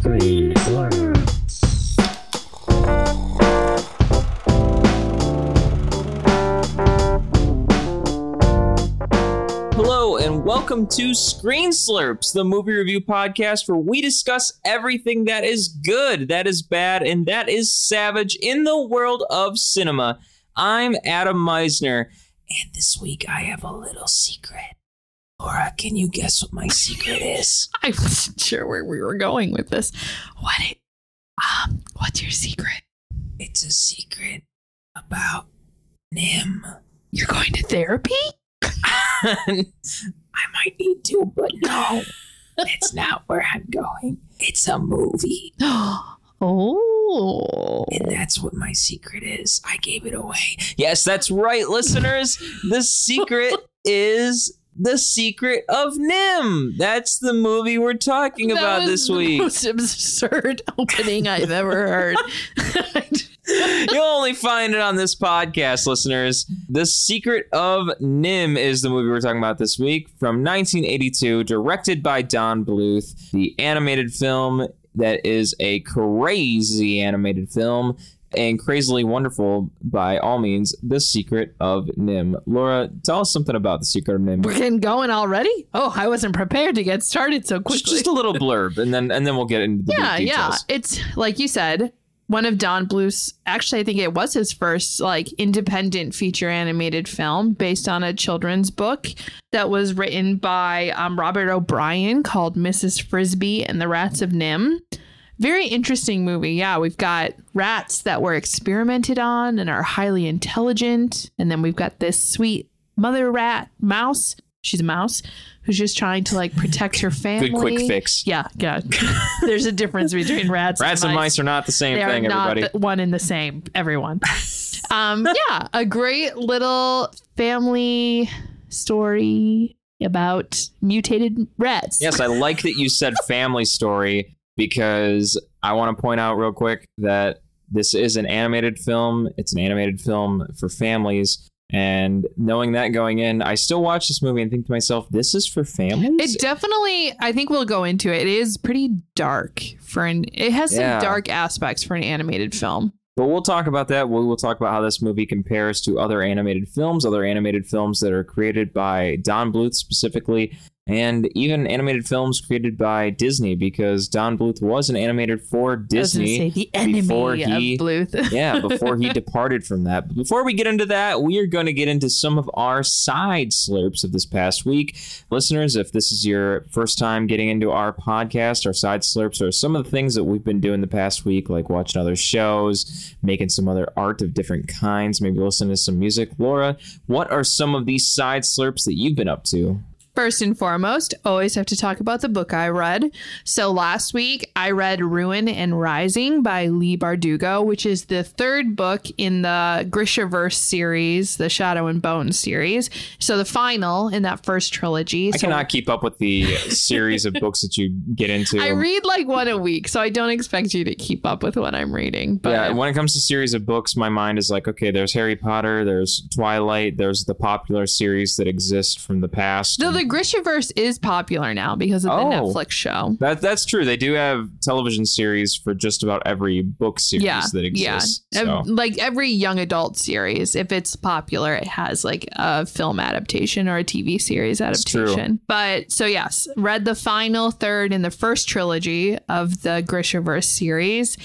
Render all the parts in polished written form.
Screen Slurps. Hello and welcome to Screen Slurps, the movie review podcast where we discuss everything that is good, that is bad, and that is savage in the world of cinema. I'm Adam Meisner, and this week I have a little secret. Laura, can you guess what my secret is? I wasn't sure where we were going with this. What's your secret? It's a secret about Nim. You're going to therapy? I might need to, but no, that's not where I'm going. It's a movie. Oh. And that's what my secret is. I gave it away. Yes, that's right, listeners. The secret is The Secret of Nim. That's the movie we're talking about this week. That was the most absurd opening I've ever heard. You'll only find it on this podcast, listeners. The Secret of Nim is the movie we're talking about this week, from 1982, directed by Don Bluth. The animated film that is a crazy animated film and crazily wonderful by all means. The Secret of Nim. Laura, tell us something about The Secret of Nim. We're getting going already? Oh, I wasn't prepared to get started so quickly. Just a little blurb, and then we'll get into the details. Yeah. It's like you said, one of Don Bluth's, actually I think it was his first independent feature animated film based on a children's book that was written by Robert O'Brien called Mrs. Frisby and the Rats of Nim. Very interesting movie. Yeah, we've got rats that were experimented on and are highly intelligent. And then we've got this sweet mother rat mouse. She's a mouse who's just trying to protect her family. Good quick fix. Yeah. There's a difference between rats and mice are not the same thing, everybody. They are not one and the same, everyone. Yeah, a great little family story about mutated rats. Yes, I like that you said family story, because I want to point out real quick that this is an animated film. It's an animated film for families. And knowing that going in, I still watch this movie and think to myself, this is for families? It definitely, I think we'll go into it. It is pretty dark it has some dark aspects for an animated film. But we'll talk about that. We will talk about how this movie compares to other animated films that are created by Don Bluth specifically, and even animated films created by Disney, because Don Bluth was an animator for Disney. I was gonna say, the enemy of Bluth. Yeah, before he departed from that. But before we get into that, we are going to get into some of our side slurps of this past week. Listeners, if this is your first time getting into our podcast, our side slurps are some of the things that we've been doing the past week, like watching other shows, making some other art of different kinds, maybe listening to some music. Laura, what are some of these side slurps that you've been up to? First and foremost, always have to talk about the book I read. So last week, I read Ruin and Rising by Leigh Bardugo, which is the third book in the Grishaverse series, the Shadow and Bone series. So the final in that first trilogy. I cannot keep up with the series of books that you get into. I read one a week, so I don't expect you to keep up with what I'm reading. But yeah, when it comes to series of books, my mind is okay, there's Harry Potter, there's Twilight, there's the popular series that exist from the past. No, the Grishaverse is popular now because of the Netflix show. That's true. They do have television series for just about every book series that exists. Yeah. So. Every young adult series, if it's popular, it has a film adaptation or a TV series adaptation. But so yes, read the final third in the first trilogy of the Grishaverse series.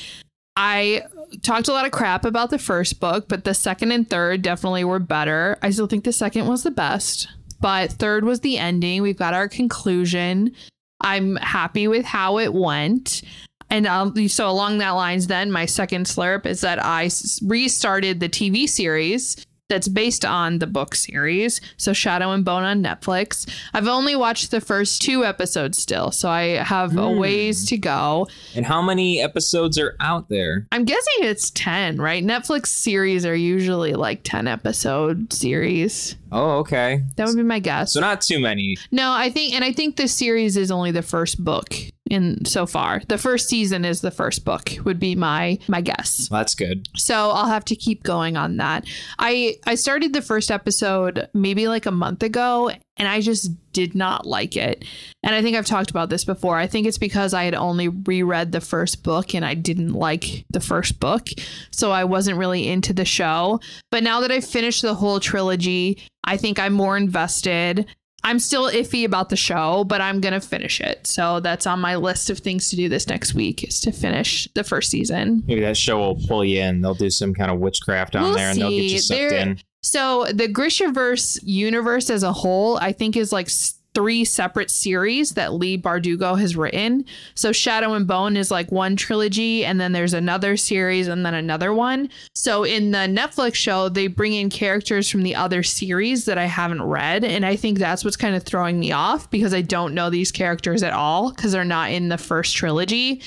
I talked a lot of crap about the first book, but the second and third definitely were better. I still think the second was the best. But third was the ending. We've got our conclusion. I'm happy with how it went. And so along that lines, then my second slurp is that I restarted the TV series that's based on the book series. So Shadow and Bone on Netflix. I've only watched the first 2 episodes still, so I have a ways to go. And how many episodes are out there? I'm guessing it's 10, right? Netflix series are usually 10 episode series. Oh, okay. That would be my guess. So not too many. No, I think the series is only the first book in so far. The first season is the first book, would be my guess. That's good. So I'll have to keep going on that. I started the first episode maybe like a month ago, and I just did not like it. And I think I've talked about this before. I think it's because I had only reread the first book and I didn't like the first book. So I wasn't really into the show. But now that I've finished the whole trilogy, I think I'm more invested. I'm still iffy about the show, but I'm going to finish it. So that's on my list of things to do this next week, is to finish the first season. Maybe that show will pull you in. They'll do some kind of witchcraft on there and they'll get you sucked in. So the Grishaverse universe as a whole, I think, is like 3 separate series that Lee Bardugo has written. So Shadow and Bone is like one trilogy, and then there's another series and then another one. So in the Netflix show, they bring in characters from the other series that I haven't read. And I think that's what's kind of throwing me off, because I don't know these characters at all because they're not in the first trilogy.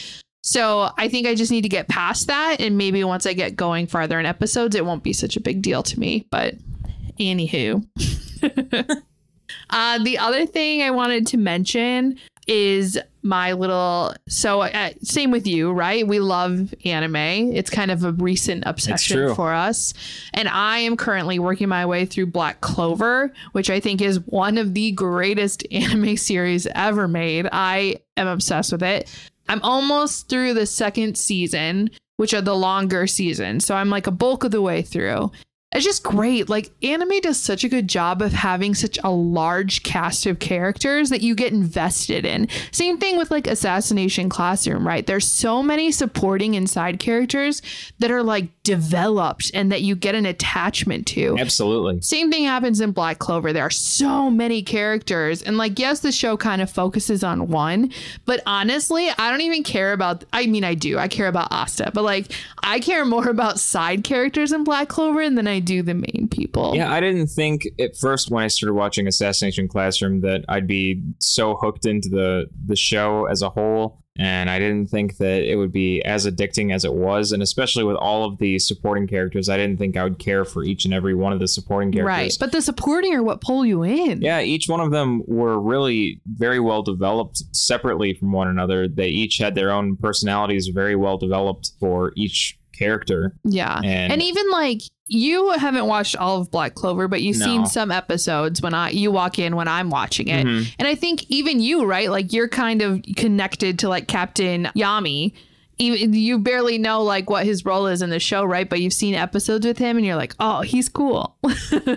So I think I just need to get past that. And maybe once I get going farther in episodes, it won't be such a big deal to me. But anywho. The other thing I wanted to mention is my little... So same with you, right? We love anime. It's kind of a recent obsession for us. And I am currently working my way through Black Clover, which I think is one of the greatest anime series ever made. I am obsessed with it. I'm almost through the second season, which are the longer seasons. So I'm like a bulk of the way through. It's just great. Like, anime does such a good job of having such a large cast of characters that you get invested in. Same thing with like Assassination Classroom, right? There's so many supporting and side characters that are like developed and that you get an attachment to. Absolutely. Same thing happens in Black Clover. There are so many characters, and like, yes, the show kind of focuses on one, but honestly, I don't even care about, I mean, I do. I care about Asta, but like, I care more about side characters in Black Clover than I do the main people. Yeah, I didn't think at first when I started watching Assassination Classroom that I'd be so hooked into the show as a whole. And I didn't think that it would be as addicting as it was. And especially with all of the supporting characters, I didn't think I would care for each and every one of the supporting characters. Right. But the supporting are what pull you in. Yeah, each one of them were really very well developed separately from one another. They each had their own personalities very well developed for each character. Yeah. And even like, you haven't watched all of Black Clover, but you've seen some episodes when you walk in when I'm watching it. Mm-hmm. And I think even you, right? Like, you're kind of connected to like Captain Yami. Even you barely know like what his role is in the show, right? But you've seen episodes with him and you're like, oh, he's cool.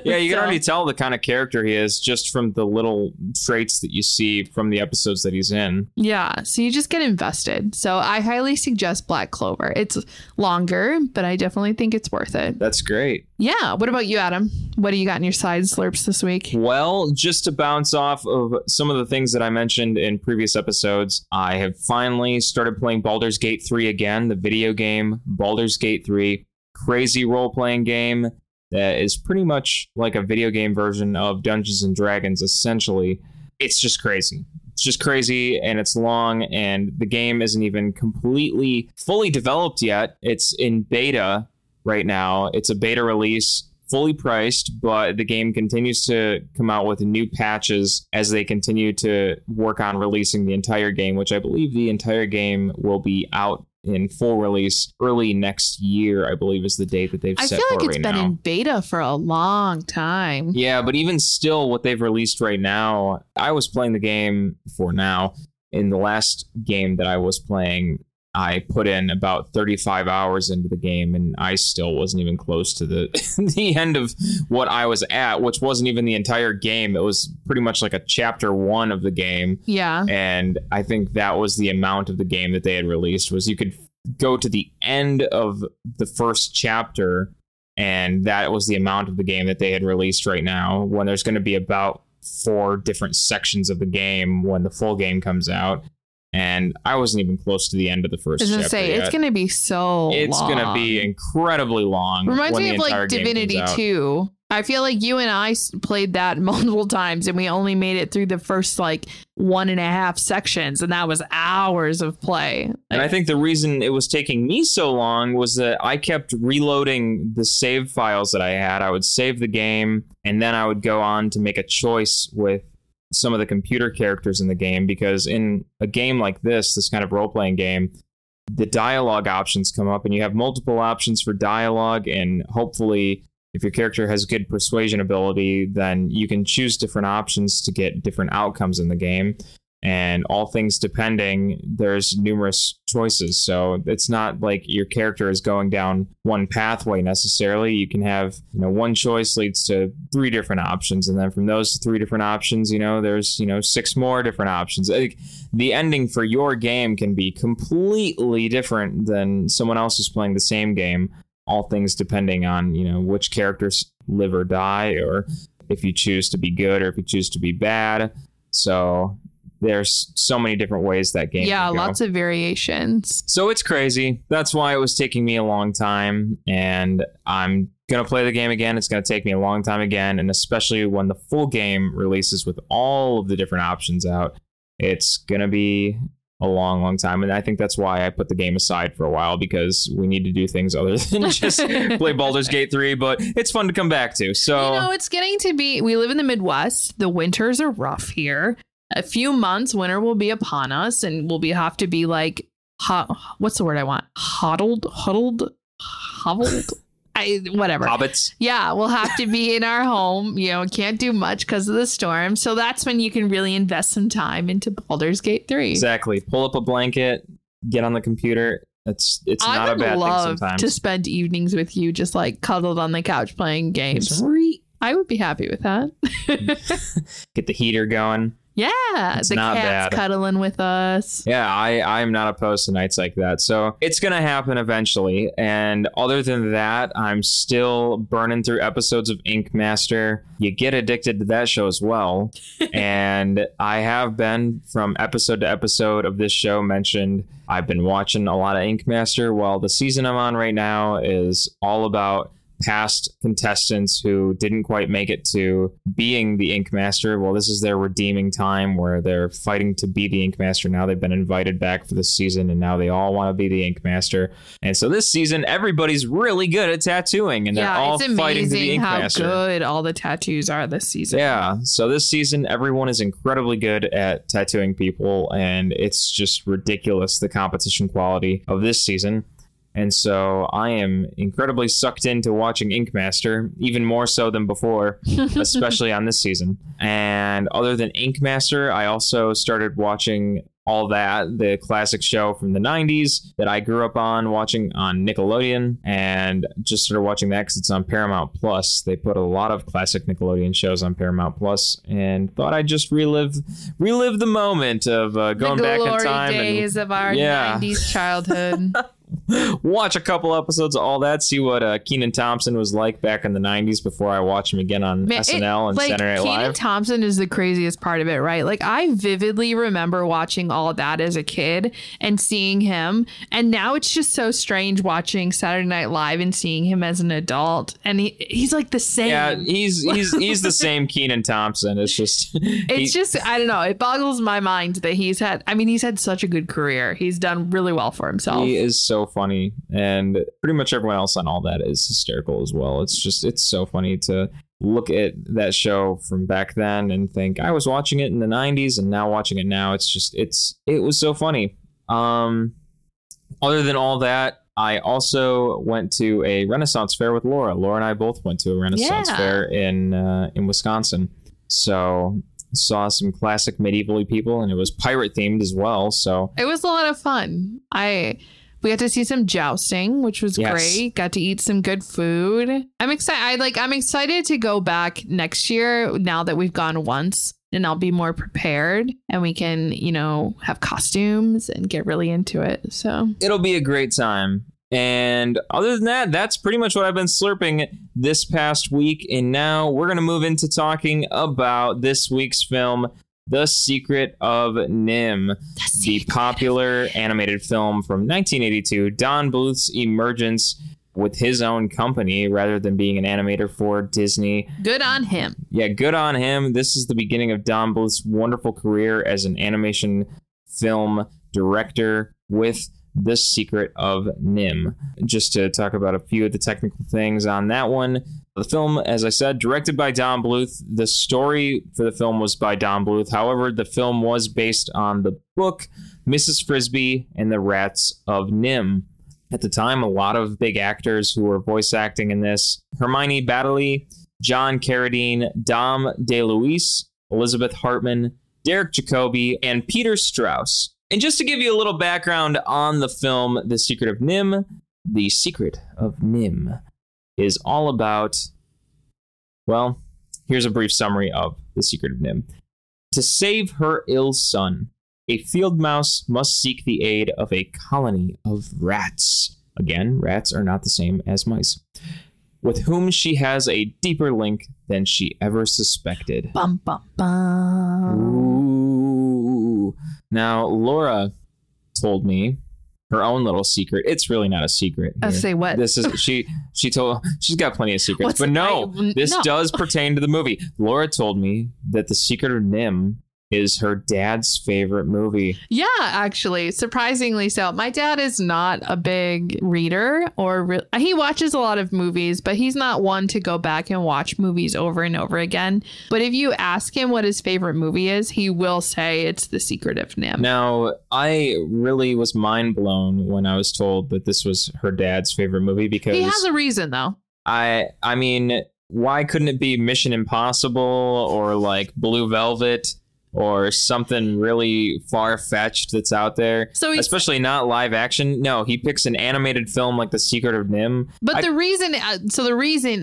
Yeah, you can already tell the kind of character he is just from the little traits that you see from the episodes that he's in. Yeah, so you just get invested. So I highly suggest Black Clover. It's longer, but I definitely think it's worth it. That's great. Yeah. What about you, Adam? What do you got in your side slurps this week? Well, just to bounce off of some of the things that I mentioned in previous episodes, I have finally started playing Baldur's Gate 3 again, the video game Baldur's Gate 3, crazy role-playing game that is pretty much like a video game version of Dungeons and Dragons, essentially. It's just crazy. It's just crazy, and it's long, and the game isn't even completely fully developed yet. It's in beta right now. It's a beta release, fully priced, but the game continues to come out with new patches as they continue to work on releasing the entire game, which I believe the entire game will be out in full release early next year, I believe is the date that they've set for it right now. I feel like it's been in beta for a long time. Yeah, but even still, what they've released right now, I was playing the game for now. In the last game that I was playing, I put in about 35 hours into the game, and I still wasn't even close to the end of what I was at, which wasn't even the entire game. It was pretty much like a chapter 1 of the game. Yeah. And I think that was the amount of the game that they had released, was you could go to the end of the first chapter, and that was the amount of the game that they had released right now, when there's going to be about 4 different sections of the game when the full game comes out. And I wasn't even close to the end of the first chapter yet. It's going to be so long. It's going to be incredibly long. Reminds me of like Divinity 2. I feel like you and I played that multiple times, and we only made it through the first like 1.5 sections, and that was hours of play. And I think the reason it was taking me so long was that I kept reloading the save files that I had. I would save the game, and then I would go on to make a choice with some of the computer characters in the game, because in a game like this kind of role-playing game, the dialogue options come up and you have multiple options for dialogue, and hopefully if your character has good persuasion ability, then you can choose different options to get different outcomes in the game. And all things depending, there's numerous choices. So it's not like your character is going down one pathway necessarily. You can have, one choice leads to 3 different options. And then from those 3 different options, there's, 6 more different options. Like, the ending for your game can be completely different than someone else who's playing the same game. All things depending on, which characters live or die, or if you choose to be good or if you choose to be bad. So there's so many different ways that game can go. Lots of variations. So it's crazy. That's why it was taking me a long time, and I'm going to play the game again. It's going to take me a long time again, and especially when the full game releases with all of the different options out, it's going to be a long, long time. And I think that's why I put the game aside for a while, because we need to do things other than just play Baldur's Gate 3, but it's fun to come back to. So, it's getting to be, we live in the Midwest. The winters are rough here. A few months, winter will be upon us, and we'll have to be like, what's the word I want? Huddled, hobbled, whatever. Hobbits. Yeah, we'll have to be in our home. Can't do much because of the storm. So that's when you can really invest some time into Baldur's Gate 3. Exactly. Pull up a blanket, get on the computer. It's not a bad thing sometimes. I would love to spend evenings with you, just like cuddled on the couch playing games. I would be happy with that. Get the heater going. Yeah, it's the not cat's bad. Cuddling with us. Yeah, I'm not opposed to nights like that. So it's going to happen eventually. And other than that, I'm still burning through episodes of Ink Master. You get addicted to that show as well. And I have been, from episode to episode of this show, mentioned I've been watching a lot of Ink Master. Well, the season I'm on right now is all about past contestants who didn't quite make it to being the Ink Master. Well, this is their redeeming time where they're fighting to be the Ink Master. Now they've been invited back for the season, and now they all want to be the Ink Master. And so this season, everybody's really good at tattooing, and they're all fighting to be Ink Master. How good all the tattoos are this season. Yeah, so this season, everyone is incredibly good at tattooing people, and it's just ridiculous, the competition quality of this season. And so I am incredibly sucked into watching Ink Master, even more so than before, especially on this season. And other than Ink Master, I also started watching All That, the classic show from the 90s that I grew up on watching on Nickelodeon, and just started watching that because it's on Paramount Plus. They put a lot of classic Nickelodeon shows on Paramount Plus, and thought I'd just relive the moment of going back in time. The glory days of our 90s childhood. Watch a couple episodes of All That, see what Kenan Thompson was like back in the 90s before I watch him again on SNL and Saturday Night Live. Kenan Thompson is the craziest part of it, right? Like, I vividly remember watching All That as a kid and seeing him, and now it's just so strange watching Saturday Night Live and seeing him as an adult, and he's like the same. Yeah, he's the same Kenan Thompson. It's just I don't know, it boggles my mind that he's had such a good career. He's done really well for himself. He is so funny, and pretty much everyone else on All That is hysterical as well. It's so funny to look at that show from back then and think I was watching it in the 90s and now watching it now. It was so funny. Other than All That, I also went to a Renaissance fair with Laura. Laura and I both went to a Renaissance fair in Wisconsin. So saw some classic medieval people, and it was pirate themed as well. So it was a lot of fun. We got to see some jousting, which was great. Got to eat some good food. I'm excited. I'm excited to go back next year now that we've gone once, and I'll be more prepared, and we can, have costumes and get really into it. So it'll be a great time. And other than that, that's pretty much what I've been slurping this past week. And now we're going to move into talking about this week's film, The Secret of Nim, the popular animated film from 1982, Don Bluth's emergence with his own company rather than being an animator for Disney. Good on him. Yeah, good on him. This is the beginning of Don Bluth's wonderful career as an animation film director with The Secret of Nim. Just to talk about a few of the technical things on that one, The film, as I said, directed by Don Bluth. The story for the film was by Don Bluth. However, the film was based on the book Mrs. Frisby and the Rats of Nim. At the time, a lot of big actors who were voice acting in this: Hermione Baddeley, John Carradine, Dom DeLuise, Elizabeth Hartman, Derek Jacobi, and Peter Strauss. And just to give you a little background on the film The Secret of Nim, The Secret of Nim is all about, well, here's a brief summary of The Secret of Nim. To save her ill son, a field mouse must seek the aid of a colony of rats. Again, rats are not the same as mice. With whom she has a deeper link than she ever suspected. Bum, bum, bum. Ooh. Now, Laura told me her own little secret. It's really not a secret. I'll say what? This is she's got plenty of secrets. This does pertain to the movie. Laura told me that The Secret of Nim is her dad's favorite movie. Yeah, actually, surprisingly so. My dad is not a big reader, he watches a lot of movies, but he's not one to go back and watch movies over and over again. But if you ask him what his favorite movie is, he will say it's The Secret of Nim. Now, I really was mind blown when I was told that this was her dad's favorite movie, because he has a reason, though. I mean, why couldn't it be Mission Impossible or like Blue Velvet? Or something really far-fetched that's out there, especially not live action. No, he picks an animated film like The Secret of Nim. But the reason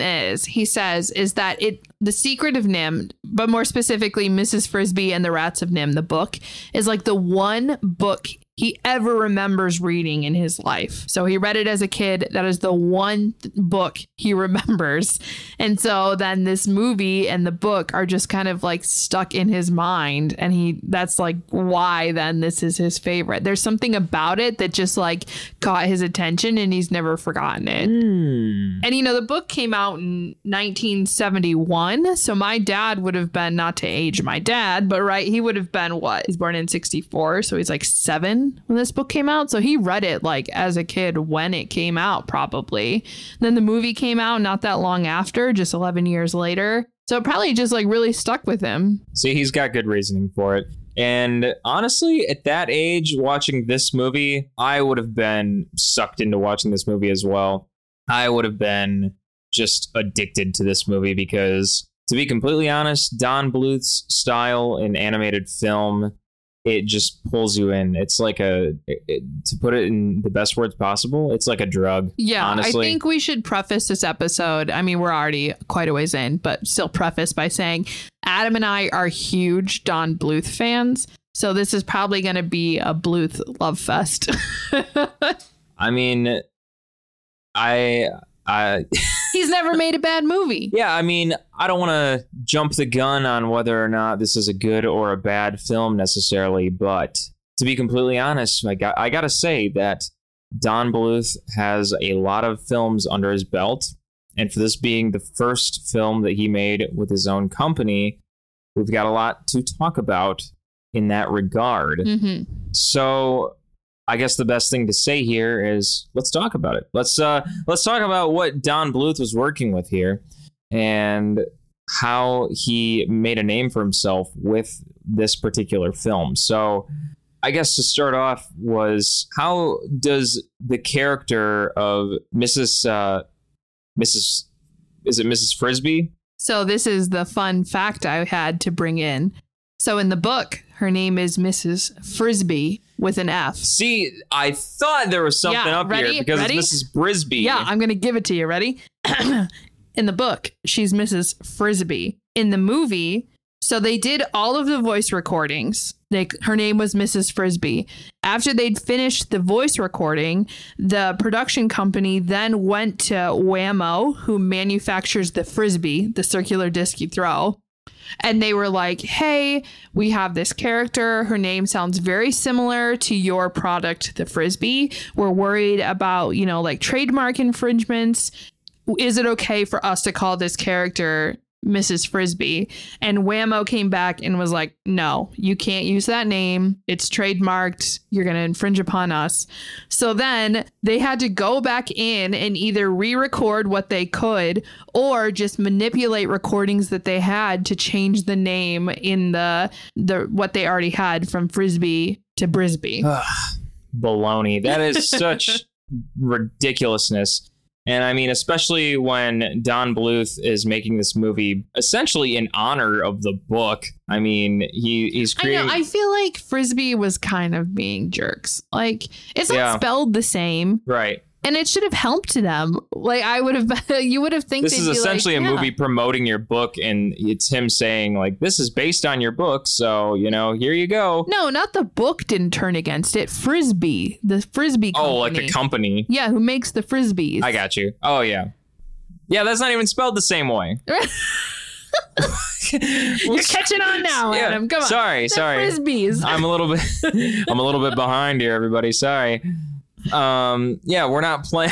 is, he says, is that The Secret of Nim, but more specifically Mrs. Frisby and the Rats of Nim, the book, is like the one book he ever remembers reading in his life. So he read it as a kid. That is the one book he remembers. And so then this movie and the book are just kind of like stuck in his mind. And that's like why then this is his favorite. There's something about it that just like caught his attention and he's never forgotten it. And the book came out in 1971. So my dad would have been, not to age my dad, but right, he would have been what? He's born in 64. So he's like 7 when this book came out. So he read it like as a kid when it came out, probably. Then the movie came out not that long after, just 11 years later. So it probably just like really stuck with him. See, he's got good reasoning for it. And honestly, at that age, watching this movie, I would have been sucked into watching this movie as well. I would have been just addicted to this movie because, to be completely honest, Don Bluth's style in animated film, it just pulls you in. It's like to put it in the best words possible, it's like a drug. Yeah, honestly. I think we should preface this episode. I mean, we're already quite a ways in, but still preface by saying Adam and I are huge Don Bluth fans. So this is probably going to be a Bluth love fest. I mean, he's never made a bad movie. Yeah, I mean, I don't want to jump the gun on whether or not this is a good or a bad film necessarily, but to be completely honest, I got to say that Don Bluth has a lot of films under his belt, and for this being the first film that he made with his own company, we've got a lot to talk about in that regard. Mm-hmm. So I guess the best thing to say here is let's talk about it. Let's talk about what Don Bluth was working with here and how he made a name for himself with this particular film. So I guess to start off was, how does the character of Mrs. Frisby? So this is the fun fact I had to bring in. So in the book, her name is Mrs. Frisby with an F. See, I thought there was something up here because it's Mrs. Brisby. Yeah, I'm going to give it to you. Ready? In the book, she's Mrs. Frisby. In the movie, so they did all of the voice recordings. Her name was Mrs. Frisby. After they'd finished the voice recording, the production company then went to Whammo, who manufactures the Frisbee, the circular disc you throw. And they were like, hey, we have this character. Her name sounds very similar to your product, the Frisbee. We're worried about, like trademark infringements. Is it okay for us to call this character Mrs. Frisbee. And Whammo came back and was like, no, you can't use that name. It's trademarked. You're going to infringe upon us. So then they had to go back in and either re-record what they could or just manipulate recordings that they had to change the name in the what they already had from Frisbee to Brisby. Baloney. That is such ridiculousness. And I mean, especially when Don Bluth is making this movie essentially in honor of the book. I mean, he's creating... I feel like Frisbee was kind of being jerks. Like, it's not spelled the same. Right. And it should have helped them. Like, you would have think this is essentially a movie promoting your book, and it's him saying, like, this is based on your book, so, you know, here you go. No, not the book didn't turn against it. Frisbee, the Frisbee company. Oh, like the company. Yeah, who makes the Frisbees. I got you. Oh, yeah. Yeah, that's not even spelled the same way. You're catching on now, Adam. Come on. Sorry. Frisbees. I'm a little bit behind here, everybody. Sorry. Yeah, we're not playing.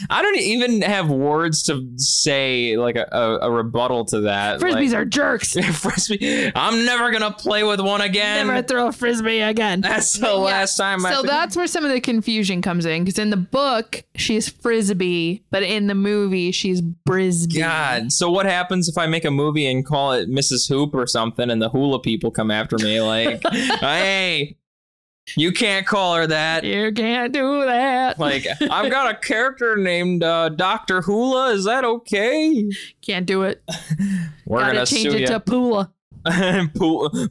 I don't even have words to say like a rebuttal to that. Frisbees are jerks. Frisbee. I'm never gonna play with one again. Never throw a frisbee again. That's the last time. So that's where some of the confusion comes in, because in the book she's Frisbee, but in the movie she's Brisby. God. So what happens if I make a movie and call it Mrs. Hoop or something, and the hula people come after me like, hey, you can't call her that. You can't do that. Like, I've got a character named Dr. Hula. Is that okay? Can't do it. We're gonna change it to Pula.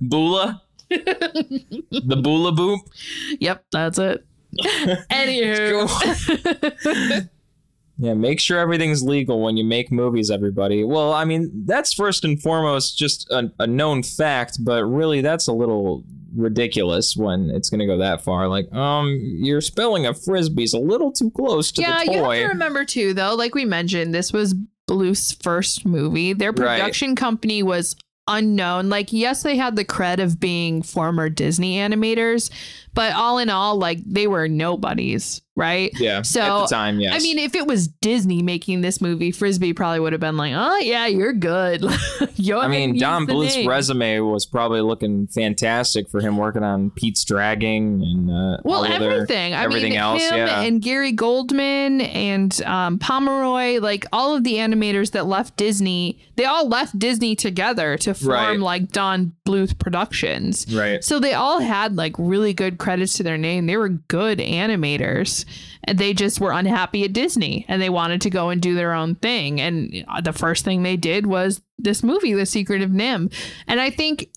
Bula? The Bula Boop? Yep, that's it. Anywho. Yeah, make sure everything's legal when you make movies, everybody. Well, I mean, that's first and foremost just a known fact, but really that's a little ridiculous when it's going to go that far. Like, you're spelling a frisbee's a little too close to the toy. Yeah, you have to remember too, though, like we mentioned, this was Bluth's first movie. Their production company was unknown. Like, yes, they had the cred of being former Disney animators, but all in all, like, they were nobodies, right? Yeah, so at the time, yes. I mean, if it was Disney making this movie, Frisbee probably would have been like, oh yeah, you're good. I mean, Don Bluth's resume was probably looking fantastic for him working on Pete's Dragging and everything else. Him and Gary Goldman and Pomeroy, like all of the animators that left Disney, they all left Disney together to form like Don Bluth Productions. Right. So they all had like really good credits to their name. They were good animators. And they just were unhappy at Disney and they wanted to go and do their own thing. And the first thing they did was this movie, The Secret of Nim. And I think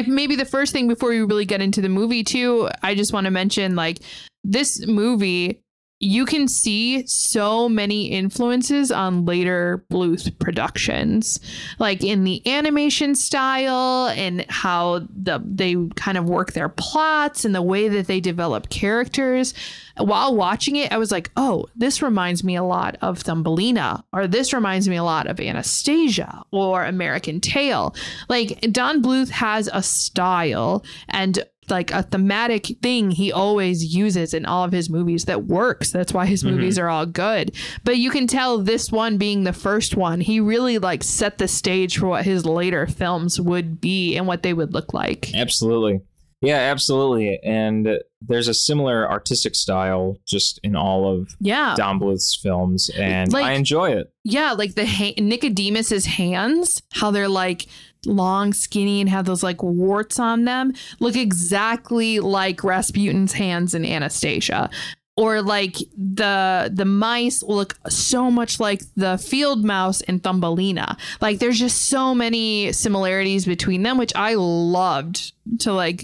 maybe the first thing before we really get into the movie too, I just want to mention like this movie, you can see so many influences on later Bluth productions, like in the animation style and how they kind of work their plots and the way that they develop characters. While watching it, I was like, oh, this reminds me a lot of Thumbelina, or this reminds me a lot of Anastasia or American Tail. Like Don Bluth has a style and like a thematic thing he always uses in all of his movies that works. That's why his movies are all good. But you can tell this one being the first one, he really like set the stage for what his later films would be and what they would look like. Absolutely. Yeah, absolutely. And there's a similar artistic style just in all of Don Bluth's films, and like, I enjoy it. Yeah, like Nicodemus's hands, how they're like long, skinny, and have those like warts on them, look exactly like Rasputin's hands in Anastasia. Or like the mice look so much like the field mouse in Thumbelina. Like there's just so many similarities between them, which I loved to like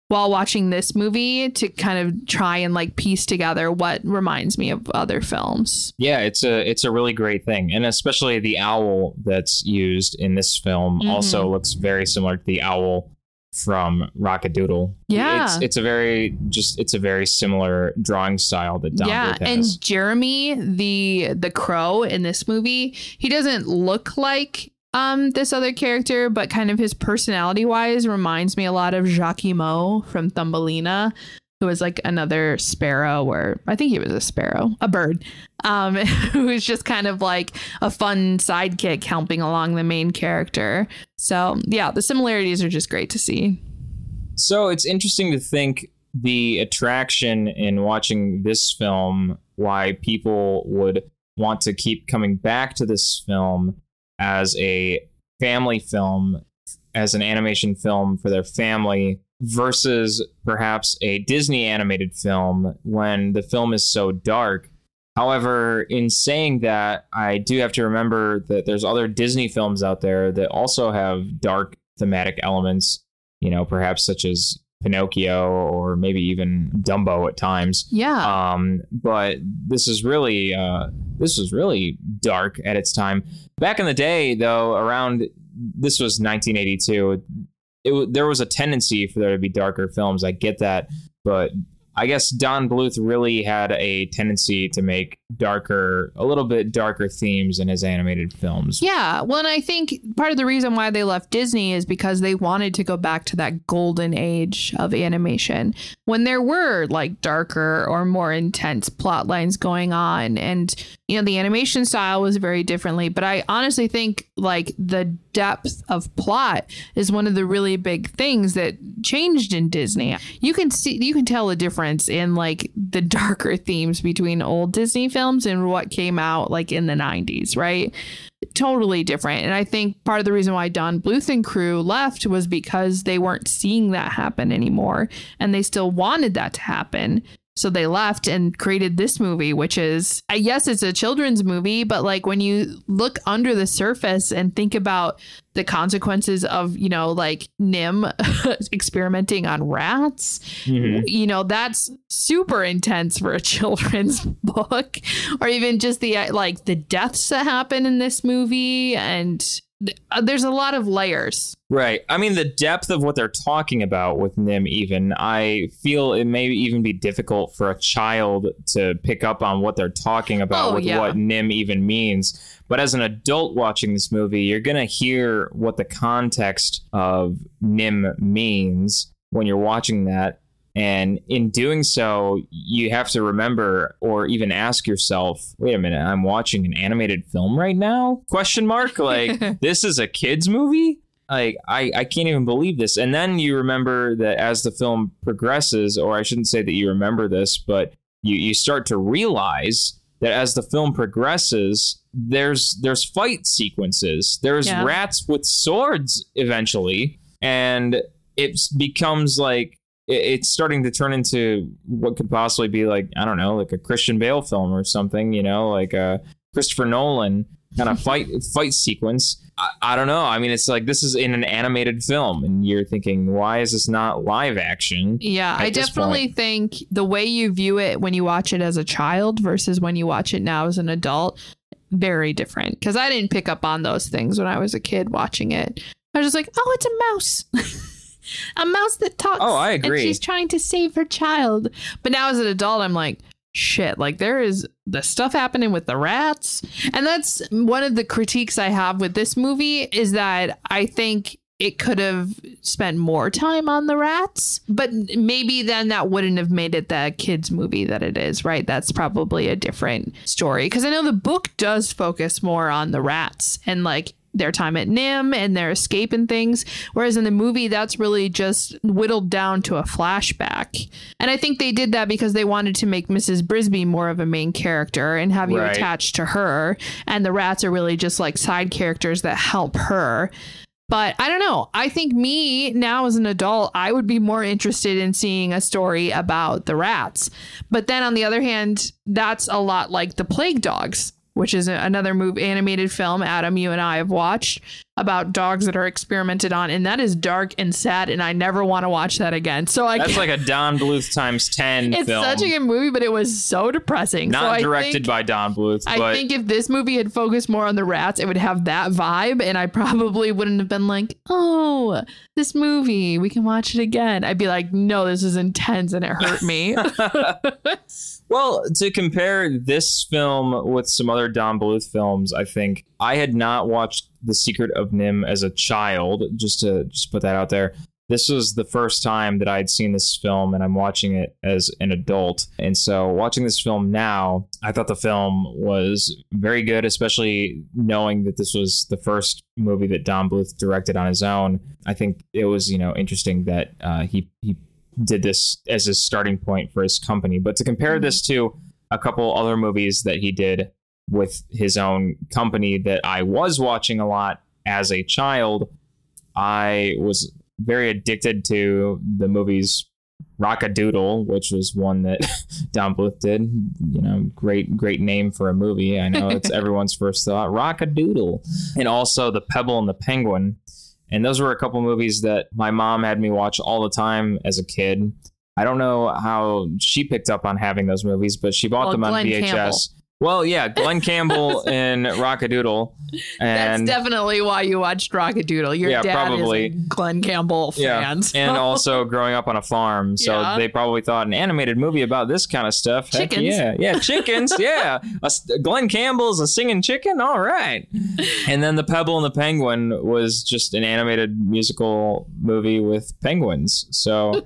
while watching this movie to kind of try and like piece together what reminds me of other films. Yeah, it's a really great thing. And especially the owl that's used in this film also looks very similar to the owl from Rock-a-Doodle. Yeah, it's a very similar drawing style that Don Bluth has. And Jeremy the crow in this movie, he doesn't look like this other character, but kind of his personality wise reminds me a lot of Jacques Mo from Thumbelina. who was like another sparrow, or I think he was a sparrow, a bird, who was just kind of like a fun sidekick helping along the main character. So yeah, the similarities are just great to see. So it's interesting to think the attraction in watching this film, why people would want to keep coming back to this film as a family film, as an animation film for their family, versus perhaps a Disney animated film when the film is so dark. However, in saying that, I do have to remember that there's other Disney films out there that also have dark thematic elements, you know, perhaps such as Pinocchio or maybe even Dumbo at times. Yeah. But this was really dark at its time. Back in the day, though, this was 1982. There was a tendency for there to be darker films. I get that, but I guess Don Bluth really had a tendency to make a little bit darker themes in his animated films. Yeah. Well, and I think part of the reason why they left Disney is because they wanted to go back to that golden age of animation when there were like darker or more intense plot lines going on. And, you know, the animation style was very differently. But I honestly think like the depth of plot is one of the really big things that changed in Disney. You can tell a difference in like the darker themes between old Disney films and what came out like in the 90s, right? Totally different. And I think part of the reason why Don Bluth and crew left was because they weren't seeing that happen anymore, and they still wanted that to happen. So they left and created this movie, which is, I guess it's a children's movie, but like when you look under the surface and think about the consequences of, you know, like Nim experimenting on rats, you know, that's super intense for a children's book, or even just the like the deaths that happen in this movie. And there's a lot of layers. Right. I mean, the depth of what they're talking about with Nim, even, I feel it may even be difficult for a child to pick up on what they're talking about what Nim even means. But as an adult watching this movie, you're going to hear what the context of Nim means when you're watching that. And in doing so, you have to remember or even ask yourself, wait a minute, I'm watching an animated film right now? Question mark? Like, this is a kid's movie? Like, I can't even believe this. And then you remember that as the film progresses, or I shouldn't say that you remember this, but you start to realize that as the film progresses, there's fight sequences. There's rats with swords eventually. And it becomes like, it's starting to turn into what could possibly be like, I don't know, like a Christian Bale film or something, you know, like a Christopher Nolan kind of fight sequence. I don't know. I mean, it's like this is in an animated film and you're thinking, why is this not live action? Yeah, I definitely think the way you view it when you watch it as a child versus when you watch it now as an adult, very different. Because I didn't pick up on those things when I was a kid watching it. I was just like, oh, it's a mouse. A mouse that talks. Oh, I agree. And she's trying to save her child. But now as an adult, I'm like, shit, like there is the stuff happening with the rats. And that's one of the critiques I have with this movie is that I think it could have spent more time on the rats, but maybe then that wouldn't have made it the kids movie that it is, right? That's probably a different story. Because I know the book does focus more on the rats and like their time at Nim and their escape and things. Whereas in the movie, that's really just whittled down to a flashback. And I think they did that because they wanted to make Mrs. Brisby more of a main character and have you attached to her. And the rats are really just like side characters that help her. But I don't know. I think me now as an adult, I would be more interested in seeing a story about the rats. But then on the other hand, that's a lot like The Plague Dogs, which is another animated film, Adam, you and I have watched about dogs that are experimented on. And that is dark and sad. And I never want to watch that again. So that's like a Don Bluth times 10 it's film. Such a good movie, but it was so depressing. Not directed by Don Bluth. I think if this movie had focused more on the rats, it would have that vibe. And I probably wouldn't have been like, oh, this movie, we can watch it again. I'd be like, no, this is intense and it hurt me. Well, to compare this film with some other Don Bluth films, I think I had not watched The Secret of Nim as a child, just to put that out there. this was the first time that I'd seen this film, and I'm watching it as an adult. And so watching this film now, I thought the film was very good, especially knowing that this was the first movie that Don Bluth directed on his own. I think it was, interesting that he did this as his starting point for his company. But to compare this to a couple other movies that he did with his own company that I was watching a lot as a child, I was very addicted to the movies Rock-a-Doodle, which was one that Don Bluth did. Great name for a movie. I know it's everyone's first thought. Rock-a-Doodle. And also The Pebble and the Penguin. And those were a couple movies that my mom had me watch all the time as a kid. I don't know how she picked up on having those movies, but she bought them on VHS. Campbell. Well, yeah, Glenn Campbell in Rock-a-Doodle. And that's definitely why you watched Rock-a-Doodle. Your dad probably is a Glenn Campbell fan. So. And also growing up on a farm. So they probably thought an animated movie about this kind of stuff. Chickens. Heck yeah, chickens. Yeah. Glenn Campbell's a singing chicken. All right. And then The Pebble and the Penguin was just an animated musical movie with penguins. So,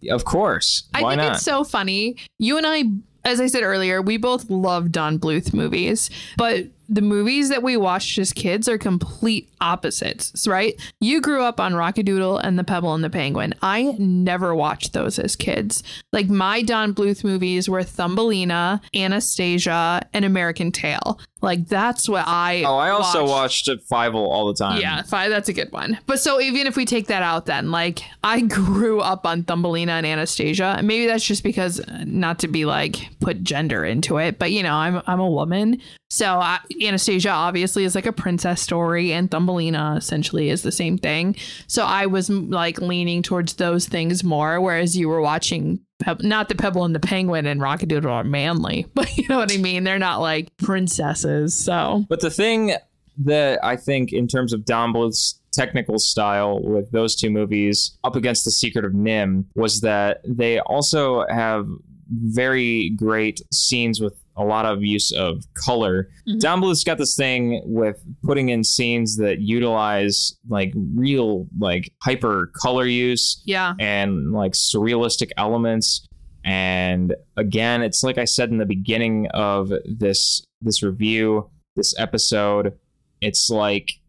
of course, why not? It's so funny. You and I, as I said earlier, we both love Don Bluth movies, but the movies that we watched as kids are complete opposites, right? You grew up on Rock-a-Doodle and The Pebble and the Penguin. I never watched those as kids. Like, my Don Bluth movies were Thumbelina, Anastasia, and American Tail. Like, that's what I also watched Fievel all the time. Yeah, that's a good one. But so even if we take that out then, like, I grew up on Thumbelina and Anastasia. And maybe that's just because, not to be like, put gender into it, but I'm a woman. So Anastasia obviously is like a princess story, and Thumbelina essentially is the same thing. So I was like leaning towards those things more, whereas you were watching not The Pebble and the Penguin and Rock-a-Doodle are manly, but you know what I mean? They're not like princesses. So, but the thing that I think in terms of Don Bluth's technical style with those two movies up against The Secret of Nim was that they also have very great scenes with a lot of use of color. Mm-hmm. Don Bluth's got this thing with putting in scenes that utilize like real like hyper color use and like surrealistic elements. And again, it's like I said in the beginning of this review, this episode, it's like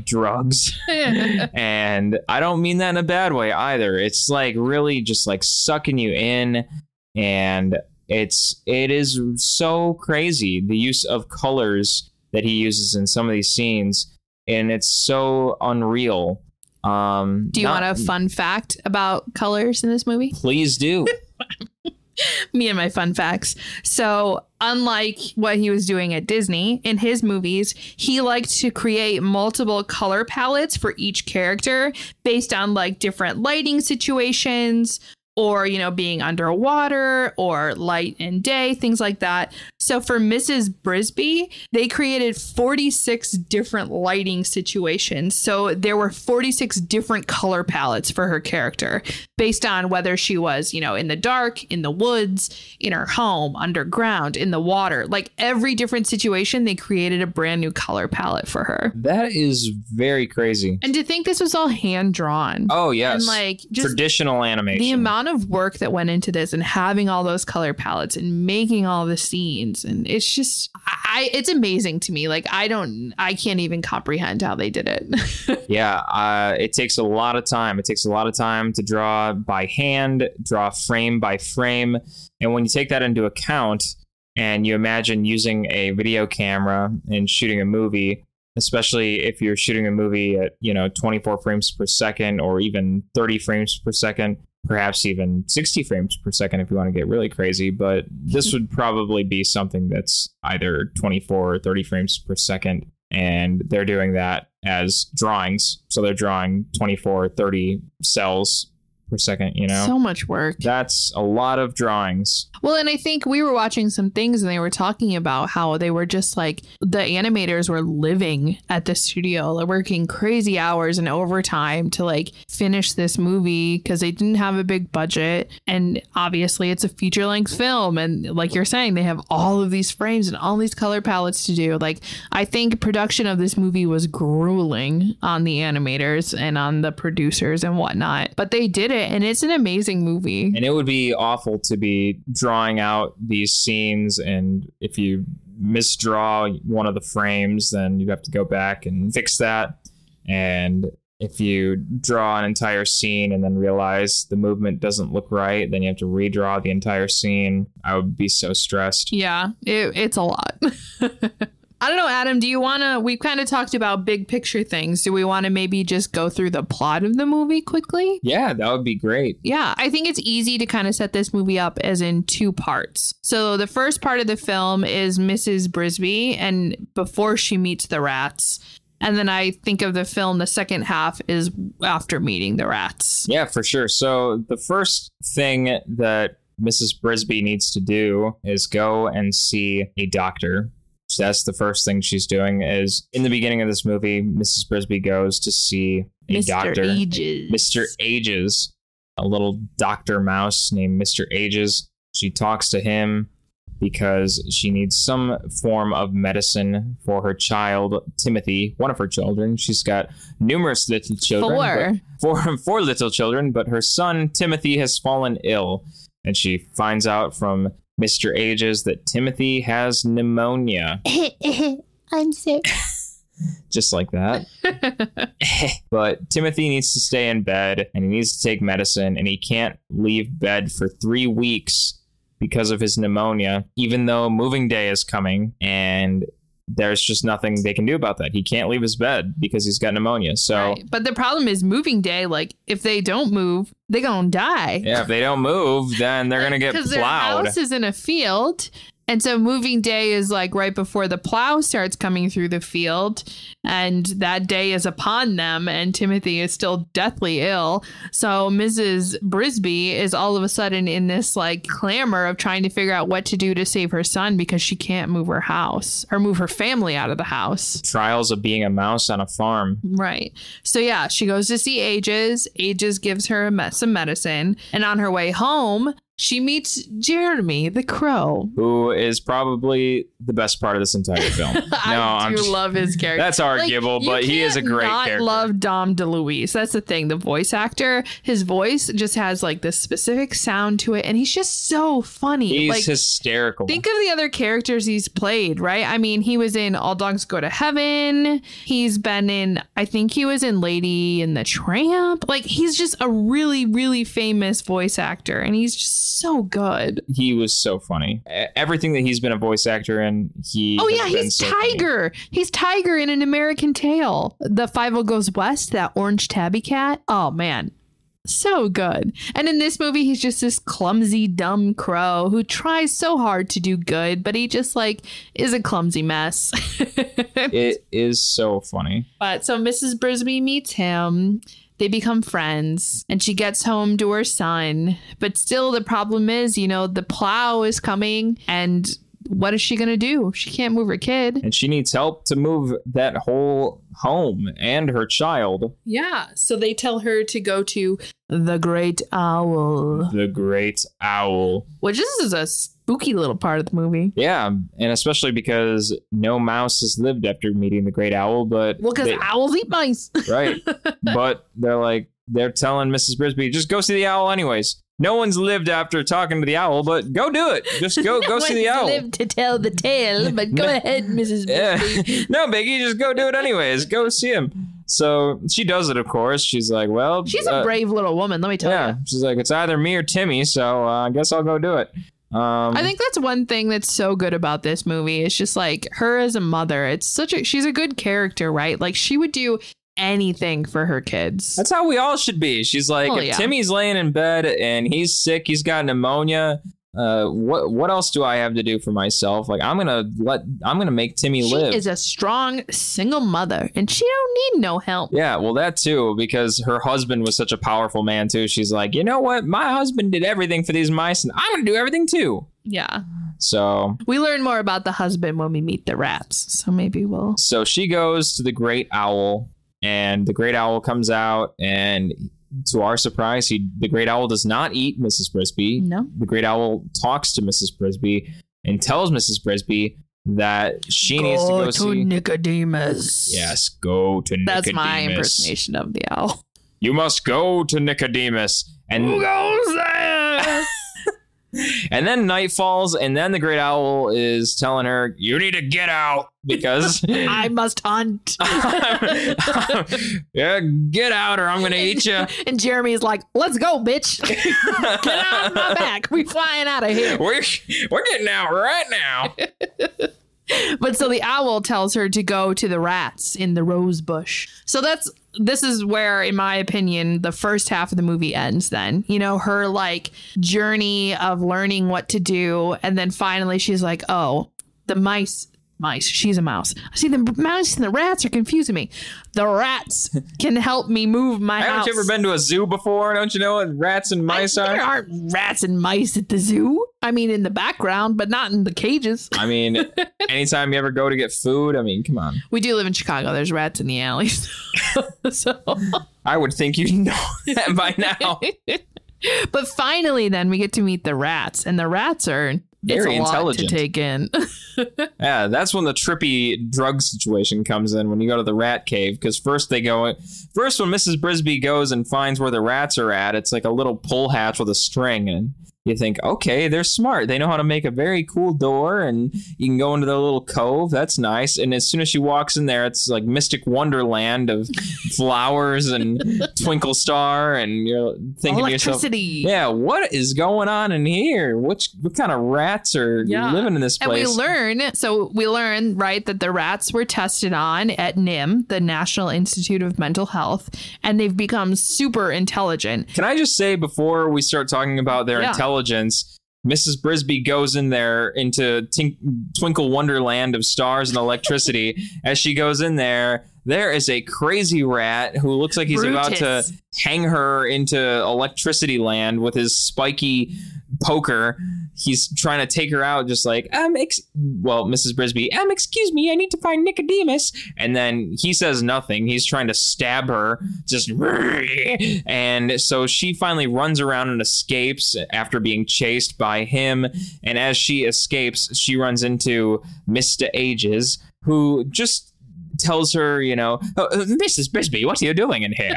drugs. And I don't mean that in a bad way either. It's like really just like sucking you in, and it is so crazy, the use of colors that he uses in some of these scenes, and it's so unreal. Do you want a fun fact about colors in this movie? Please do. Me and my fun facts. So unlike what he was doing at Disney, in his movies, he liked to create multiple color palettes for each character based on like different lighting situations, or, being underwater, or light and day, things like that. So for Mrs. Brisby, they created 46 different lighting situations. So there were 46 different color palettes for her character based on whether she was, in the dark, in the woods, in her home, underground, in the water. Like every different situation, they created a brand new color palette for her. That is very crazy. And to think this was all hand drawn. Oh, yes. And like just traditional animation. The amount of work that went into this and having all those color palettes and making all the scenes, and it's just it's amazing to me. Like I can't even comprehend how they did it. Yeah, it takes a lot of time. It takes a lot of time to draw by hand, draw frame by frame, and when you take that into account and you imagine using a video camera and shooting a movie, especially if you're shooting a movie at 24 frames per second or even 30 frames per second, perhaps even 60 frames per second if you want to get really crazy. But this would probably be something that's either 24 or 30 frames per second. And they're doing that as drawings. So they're drawing 24 or 30 cells per second, you know? So much work. That's a lot of drawings. Well, and I think we were watching some things and they were talking about how they were just like the animators were living at the studio, like working crazy hours and overtime to like finish this movie because they didn't have a big budget. And obviously it's a feature length film. And like you're saying, they have all of these frames and all these color palettes to do. Like, I think production of this movie was grueling on the animators and on the producers and whatnot, but they did it and it's an amazing movie. And it would be awful to be drawing out these scenes, and if you misdraw one of the frames, then you'd have to go back and fix that. And if you draw an entire scene and then realize the movement doesn't look right, then you have to redraw the entire scene. I would be so stressed. Yeah, it's a lot. I don't know, Adam, do you want to, we've kind of talked about big picture things. Do we want to maybe just go through the plot of the movie quickly? Yeah, that would be great. Yeah, I think it's easy to kind of set this movie up as in two parts. So the first part of the film is Mrs. Brisby and before she meets the rats. And then I think of the film, the second half is after meeting the rats. Yeah, for sure. So the first thing that Mrs. Brisby needs to do is go and see a doctor. That's the first thing she's doing. Is in the beginning of this movie, Mrs. Brisby goes to see a doctor. Mr. Ages, a little doctor mouse named Mr. Ages. She talks to him because she needs some form of medicine for her child, Timothy, one of her children. She's got numerous little children. Four little children, but her son, Timothy, has fallen ill. And she finds out from Mr. Ages that Timothy has pneumonia. I'm sick. Just like that. But Timothy needs to stay in bed and he needs to take medicine, and he can't leave bed for 3 weeks because of his pneumonia, even though moving day is coming, and there's just nothing they can do about that. He can't leave his bed because he's got pneumonia. So, right. But the problem is moving day. Like, if they don't move, they're gonna die. Yeah, if they don't move, then they're gonna get plowed. Because their house is in a field. And so moving day is like right before the plow starts coming through the field, and that day is upon them, and Timothy is still deathly ill. So Mrs. Brisby is all of a sudden in this like clamor of trying to figure out what to do to save her son because she can't move her house or move her family out of the house. Trials of being a mouse on a farm. Right. So yeah, she goes to see Ages. Ages gives her some medicine, and on her way home, she meets Jeremy the Crow, who is probably the best part of this entire film. I love his character. That's arguable, but he is a great character. I love Dom DeLuise. That's the thing. The voice actor, his voice just has like this specific sound to it, and he's just so funny. He's like, hysterical. Think of the other characters he's played, right? I mean, he was in All Dogs Go to Heaven. He's been in, I think he was in Lady and the Tramp. Like, he's just a really, really famous voice actor, and he's just so good. He was so funny. Everything that he's been a voice actor in, he's so Tiger. Funny. He's Tiger in An American Tail. The 5-0 Goes West, that orange tabby cat. Oh man, so good. And in this movie, he's just this clumsy, dumb crow who tries so hard to do good, but he just like is a clumsy mess. It is so funny. But so Mrs. Brisby meets him. They become friends, and she gets home to her son. But still, the problem is, the plow is coming, and what is she going to do? She can't move her kid. And she needs help to move that whole home and her child. Yeah. So they tell her to go to the Great Owl. The Great Owl. Which is a spooky little part of the movie. Yeah. And especially because no mouse has lived after meeting the Great Owl. But because owls eat mice. Right. But they're telling Mrs. Brisby, just go see the owl anyways. No one's lived after talking to the owl, but go do it. Just go see the owl. Lived to tell the tale, but go ahead, Mrs. Brisby. Yeah. No, Biggie, just go do it anyways. Go see him. So she does it, of course. She's like, well... She's a brave little woman, let me tell you. Yeah, she's like, it's either me or Timmy, so I guess I'll go do it. I think that's one thing that's so good about this movie. It's just like her as a mother. She's a good character, right? Like she would do anything for her kids. That's how we all should be. She's like, if Timmy's laying in bed and he's sick, he's got pneumonia, what else do I have to do for myself? Like, I'm gonna make Timmy live. She is a strong single mother, and she don't need no help. Yeah, well, that too, because her husband was such a powerful man too. She's like, you know what? My husband did everything for these mice, and I'm gonna do everything too. Yeah. So we learn more about the husband when we meet the rats. So maybe we'll. So she goes to the Great Owl, and the Great Owl comes out, and to our surprise, the Great Owl does not eat Mrs. Brisby. No. The Great Owl talks to Mrs. Brisby and tells Mrs. Brisby that she needs to go see Nicodemus. Yes, go to Nicodemus. That's my impersonation of the owl. You must go to Nicodemus. And who goes there? And then night falls, and then the Great Owl is telling her, you need to get out because I must hunt. Yeah, get out or I'm going to eat you. And Jeremy's like, let's go, bitch. Get out of my back. We flying out of here. We're getting out right now. But so the owl tells her to go to the rats in the rose bush. So this is where, in my opinion, the first half of the movie ends then. You know, her like journey of learning what to do. And then finally she's like, oh, the mice. She's a mouse. See, the mice and the rats are confusing me. The rats can help me move my house. Haven't you ever been to a zoo before? Don't you know what rats and mice are? There aren't rats and mice at the zoo. I mean, in the background, but not in the cages. I mean, anytime you ever go to get food, I mean, come on. We do live in Chicago. There's rats in the alleys. So I would think you'd know that by now. But finally, then we get to meet the rats, and the rats are very intelligent. Lot to take in. Yeah, that's when the trippy drug situation comes in, when you go to the rat cave, because first when Mrs. Brisby goes and finds where the rats are at, it's like a little pull hatch with a string, and you think, okay, they're smart. They know how to make a very cool door, and you can go into the little cove. That's nice. And as soon as she walks in there, it's like Mystic Wonderland of flowers and Twinkle Star, and you're thinking to yourself, yeah, what is going on in here? What kind of rats are living in this place? And we learn, right, that the rats were tested on at NIM, the National Institute of Mental Health, and they've become super intelligent. Can I just say, before we start talking about their intelligence, Mrs. Brisby goes in there into Twinkle Wonderland of stars and electricity. As she goes in there is a crazy rat who looks like he's about to hang her into electricity land with his spiky poker. He's trying to take her out, just like, Mrs. Brisby, excuse me, I need to find Nicodemus. And then he says nothing. He's trying to stab her, just, and so she finally runs around and escapes after being chased by him. And as she escapes, she runs into Mr. Ages, who just tells her, Mrs. Brisby, what are you doing in here?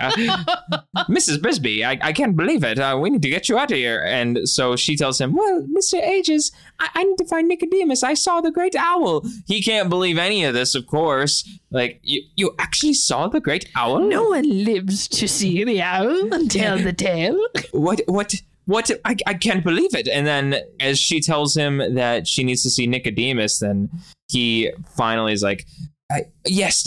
Mrs. Brisby, I can't believe it. We need to get you out of here. And so she tells him, well, Mr. Ages, I need to find Nicodemus. I saw the Great Owl. He can't believe any of this, of course. Like, you actually saw the Great Owl? No one lives to see the owl and tell the tale. What? I can't believe it. And then as she tells him that she needs to see Nicodemus, then he finally is like, yes,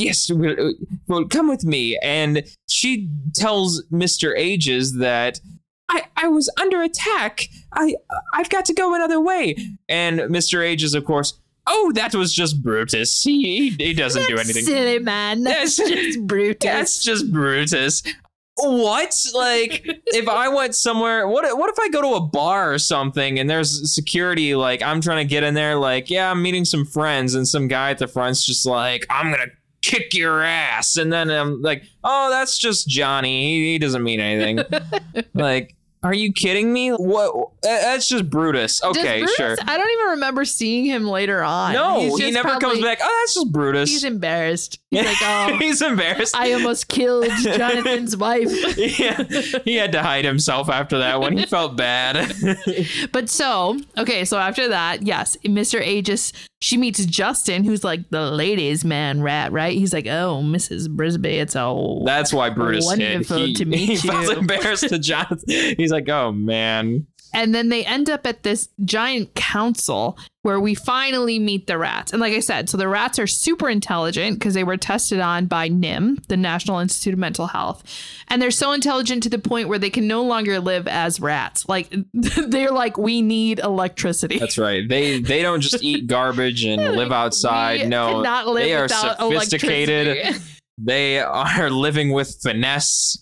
well, come with me. And she tells Mr. Ages that I was under attack. I've got to go another way. And Mr. Ages, of course, oh, that was just Brutus. He doesn't do anything. Silly man. That's just Brutus. That's just Brutus. What? Like, if I went somewhere, what if I go to a bar or something and there's security, like, I'm trying to get in there, like, yeah, I'm meeting some friends, and some guy at the front's just like, I'm gonna kick your ass, and then I'm like, oh, that's just Johnny, he doesn't mean anything. Like, are you kidding me? What? That's just Brutus. Okay, sure. I don't even remember seeing him later on. No, he never comes back. Oh, that's just Brutus. He's embarrassed. He's like, oh, he's embarrassed. I almost killed Jonathan's wife. Yeah, he had to hide himself after that one. He felt bad. But so after that, yes, Mr. Aegis, she meets Justin, who's like the ladies' man rat, right? He's like, oh, Mrs. Brisby, it's that's why Brutus wonderful to meet you. He felt embarrassed to Jonathan. He's like, oh, man. And then they end up at this giant council where we finally meet the rats. And like I said, so the rats are super intelligent because they were tested on by NIM, the National Institute of Mental Health. And they're so intelligent to the point where they can no longer live as rats. Like they're like, we need electricity. That's right. They don't just eat garbage and live outside. No, they are sophisticated. They are living with finesse.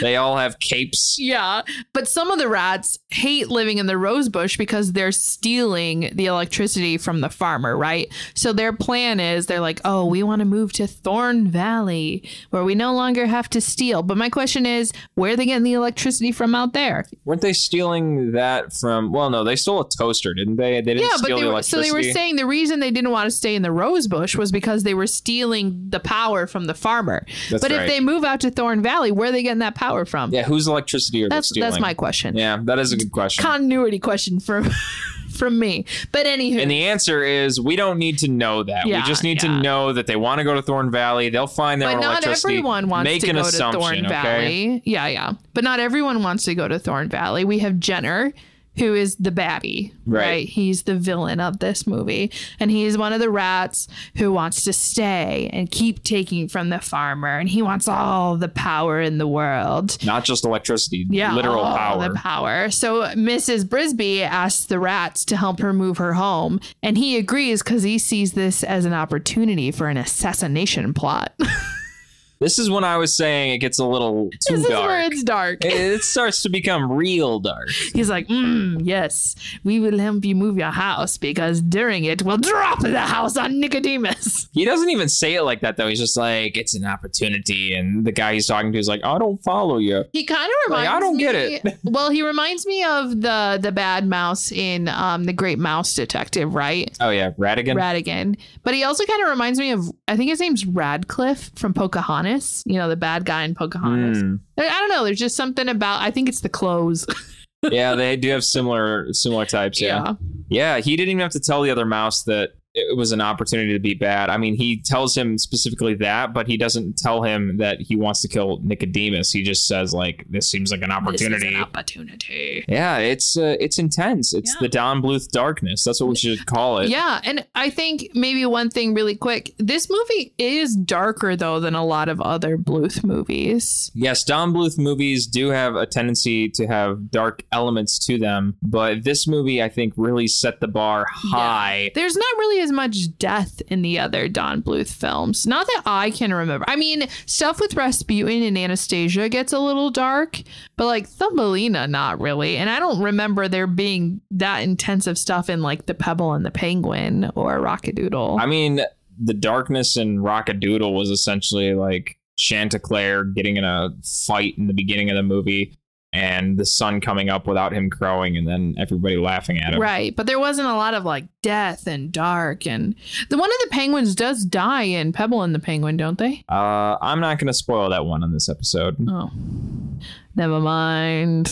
They all have capes. Yeah. But some of the rats hate living in the rose bush because they're stealing the electricity from the farmer, right? So their plan is they're like, oh, we want to move to Thorn Valley where we no longer have to steal. But my question is, where are they getting the electricity from out there? Weren't they stealing that from... Well, no, they stole a toaster, didn't they? They didn't steal the electricity. So they were saying the reason they didn't want to stay in the rose bush was because they were stealing the power from the farmer. That's but right. if they move out to Thorn Valley, where are they getting that power from? Yeah, whose electricity are they stealing? That's my question. Yeah, that is a good question. Continuity question from me. But anywho. And the answer is we don't need to know that. Yeah, we just need to know that they want to go to Thorn Valley. They'll find their own electricity. But not everyone wants to go to Thorn Valley. Yeah. But not everyone wants to go to Thorn Valley. We have Jenner, who is the baddie, right? He's the villain of this movie. And he's one of the rats who wants to stay and keep taking from the farmer. And he wants all the power in the world. Not just electricity, literal power. The power. So Mrs. Brisby asks the rats to help her move her home. And he agrees because he sees this as an opportunity for an assassination plot. This is when I was saying it gets a little too dark. This is where it's dark. It starts to become real dark. He's like, yes, we will help you move your house because during it, we'll drop the house on Nicodemus. He doesn't even say it like that, though. He's just like, it's an opportunity. And the guy he's talking to is like, I don't follow you. He kind of reminds me. I don't get it. Well, he reminds me of the bad mouse in The Great Mouse Detective, right? Oh, yeah. Radigan. But he also kind of reminds me of, I think his name's Radcliffe from Pocahontas. You know, the bad guy in Pocahontas. I don't know. There's just something about, I think it's the clothes. Yeah, they do have similar types. Yeah. He didn't even have to tell the other mouse that it was an opportunity to be bad. I mean, he tells him specifically that, but he doesn't tell him that he wants to kill Nicodemus. He just says, like, this seems like an opportunity. This is an opportunity. Yeah, it's intense. It's the Don Bluth darkness. That's what we should call it. Yeah, and I think maybe one thing really quick. This movie is darker, though, than a lot of other Bluth movies. Yes, Don Bluth movies do have a tendency to have dark elements to them, but this movie, I think, really set the bar high. Yeah. There's not really as much death in the other Don Bluth films. Not that I can remember. I mean, stuff with Rasputin and Anastasia gets a little dark, but like Thumbelina, not really. And I don't remember there being that intensive stuff in like The Pebble and the Penguin or Rockadoodle. I mean, the darkness in Rockadoodle was essentially like Chanticleer getting in a fight in the beginning of the movie and the sun coming up without him crowing and then everybody laughing at him. Right. But there wasn't a lot of like death and dark. And the one of the penguins does die in Pebble and the Penguin, don't they? I'm not going to spoil that one on this episode. Oh, never mind.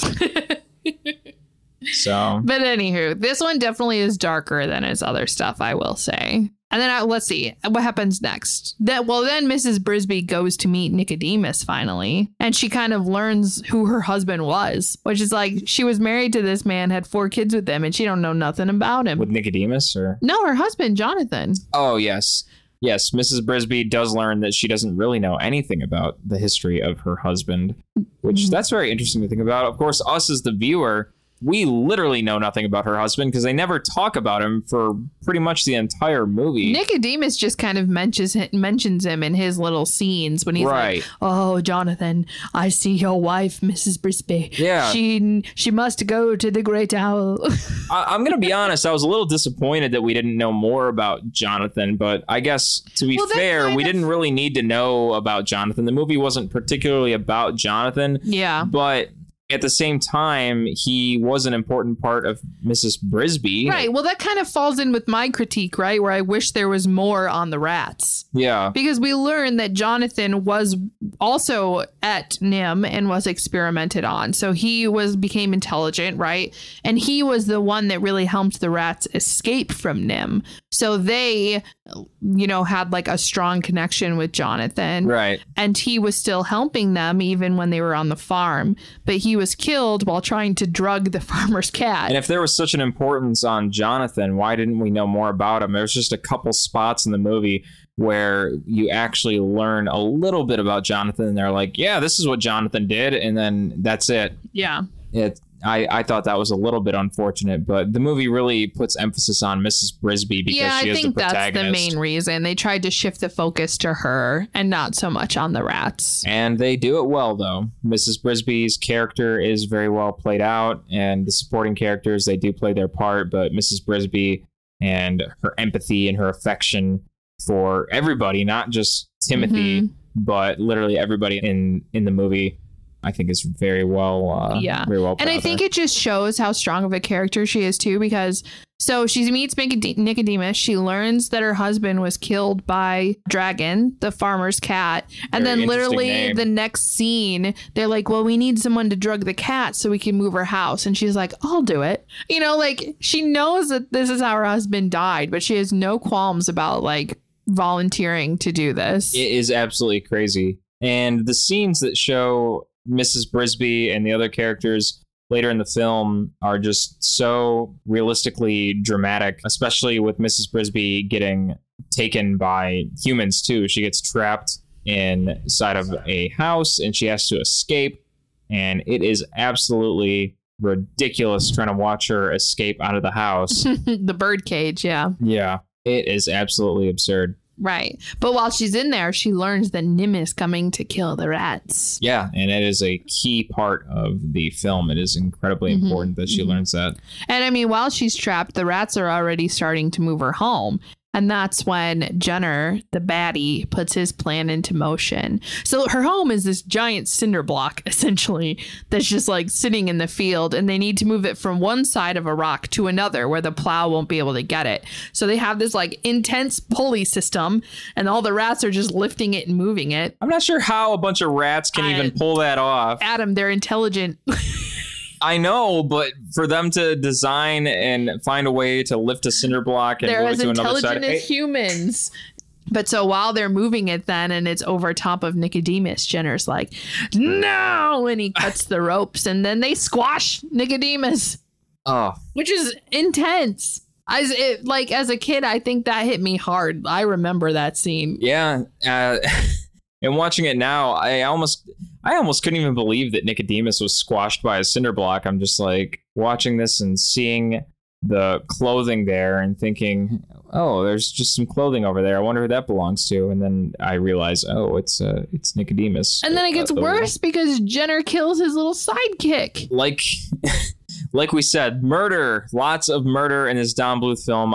So, but anywho, this one definitely is darker than his other stuff, I will say. And then let's see what happens next. Then Mrs. Brisby goes to meet Nicodemus finally, and she kind of learns who her husband was, which is like she was married to this man, had 4 kids with him, and she don't know nothing about him. With Nicodemus, or no, her husband Jonathan. Oh yes. Yes, Mrs. Brisby does learn that she doesn't really know anything about the history of her husband, which that's very interesting to think about. Of course, us as the viewer, we literally know nothing about her husband because they never talk about him for pretty much the entire movie. Nicodemus just kind of mentions him in his little scenes when he's like, oh, Jonathan, I see your wife, Mrs. Brisby. Yeah. She must go to the Great Owl. I'm going to be honest. I was a little disappointed that we didn't know more about Jonathan, but I guess to be fair, we didn't really need to know about Jonathan. The movie wasn't particularly about Jonathan. Yeah. But at the same time, he was an important part of Mrs. Brisby. Right. Well, that kind of falls in with my critique, right? Where I wish there was more on the rats. Yeah. Because we learned that Jonathan was also at NIM and was experimented on. So he became intelligent, right? And he was the one that really helped the rats escape from NIM. So they, had like a strong connection with Jonathan. Right. And he was still helping them even when they were on the farm. But he was was killed while trying to drug the farmer's cat. And if there was such an importance on Jonathan, why didn't we know more about him? There's just a couple spots in the movie where you actually learn a little bit about Jonathan, and they're like, yeah, this is what Jonathan did, and then that's it. Yeah. I thought that was a little bit unfortunate, but the movie really puts emphasis on Mrs. Brisby because she is the protagonist. That's the main reason. They tried to shift the focus to her and not so much on the rats. And they do it well, though. Mrs. Brisby's character is very well played out, and the supporting characters, they do play their part, but Mrs. Brisby and her empathy and her affection for everybody, not just Timothy, but literally everybody in the movie, I think is very well. Very well. And I think it just shows how strong of a character she is too, because so she meets Nicodemus. She learns that her husband was killed by Dragon, the farmer's cat. And then literally the next scene, they're like, well, we need someone to drug the cat so we can move her house. And she's like, I'll do it. You know, like she knows that this is how her husband died, but she has no qualms about like volunteering to do this. It is absolutely crazy. And the scenes that show Mrs. Brisby and the other characters later in the film are just so realistically dramatic, especially with Mrs. Brisby getting taken by humans too. She gets trapped inside of a house and she has to escape, and it is absolutely ridiculous trying to watch her escape out of the house. The bird cage, yeah. Yeah, it is absolutely absurd. Right. But while she's in there, she learns that Nim is coming to kill the rats. Yeah, and it is a key part of the film. It is incredibly important that she learns that. And I mean, while she's trapped, the rats are already starting to move her home. And that's when Jenner, the baddie, puts his plan into motion. So her home is this giant cinder block, essentially, that's just like sitting in the field. And they need to move it from one side of a rock to another where the plow won't be able to get it. So they have this like intense pulley system and all the rats are just lifting it and moving it. I'm not sure how a bunch of rats can even pull that off. Adam, they're intelligent. I know, but for them to design and find a way to lift a cinder block and move it to another side. They're as intelligent as humans. But so while they're moving it then and it's over top of Nicodemus, Jenner's like, no! And he cuts the ropes and then they squash Nicodemus. Oh. Which is intense. As a kid, I think that hit me hard. I remember that scene. Yeah. And watching it now, I almost couldn't even believe that Nicodemus was squashed by a cinder block. I'm just like watching this and seeing the clothing there and thinking, oh, there's just some clothing over there. I wonder who that belongs to. And then I realize, oh, it's Nicodemus. And then it gets worse because Jenner kills his little sidekick. Like we said, murder, lots of murder in this Don Bluth film.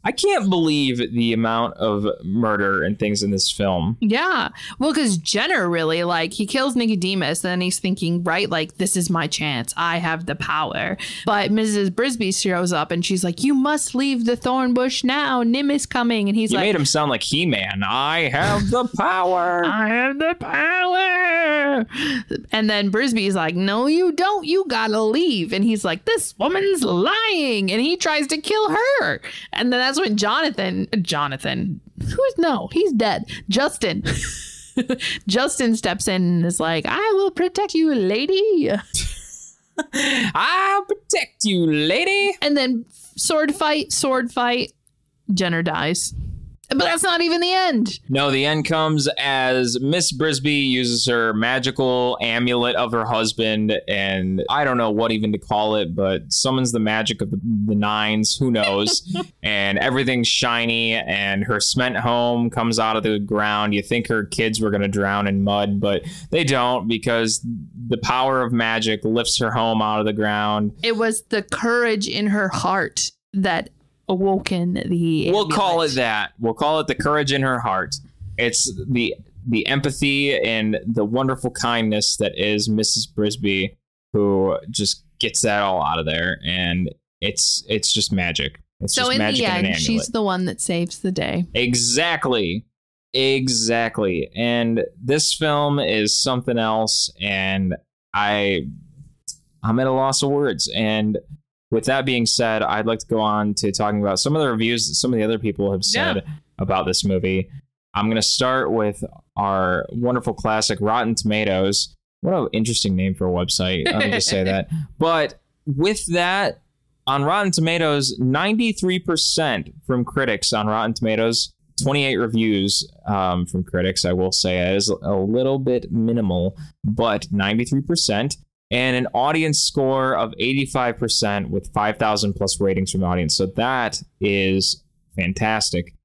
I can't believe the amount of murder and things in this film. Yeah. Well, because Jenner really, like, he kills Nicodemus, and then he's thinking, right, like, this is my chance. I have the power. But Mrs. Brisby shows up, and she's like, you must leave the thorn bush now. Nim is coming. And he's like... You made him sound like He-Man. I have the power. I have the power. And then Brisby's like, no, you don't. You gotta leave. And he's like, this woman's lying. And he tries to kill her. And then that's when he's dead. Justin steps in and is like, I will protect you, lady. I'll protect you, lady. And then sword fight. Jenner dies. But that's not even the end. No, the end comes as Miss Brisby uses her magical amulet of her husband, and I don't know what even to call it, but summons the magic of the nines, who knows, and everything's shiny, and her cement home comes out of the ground. You think her kids were going to drown in mud, but they don't, because the power of magic lifts her home out of the ground. It was the courage in her heart that awoken the amulet. We'll call it that. We'll call it the courage in her heart. It's the empathy and the wonderful kindness that is Mrs. Brisby, who just gets that all out of there, and it's just magic. It's so just in magic the end, in an she's the one that saves the day. Exactly. And this film is something else, and I'm at a loss of words. And with that being said, I'd like to go on to talking about some of the reviews that some of the other people have said about this movie. I'm going to start with our wonderful classic Rotten Tomatoes. What an interesting name for a website. Let me just say that. But with that, on Rotten Tomatoes, 93% from critics on Rotten Tomatoes, 28 reviews from critics, I will say. It is a little bit minimal, but 93%. And an audience score of 85% with 5,000 plus ratings from the audience. So that is fantastic.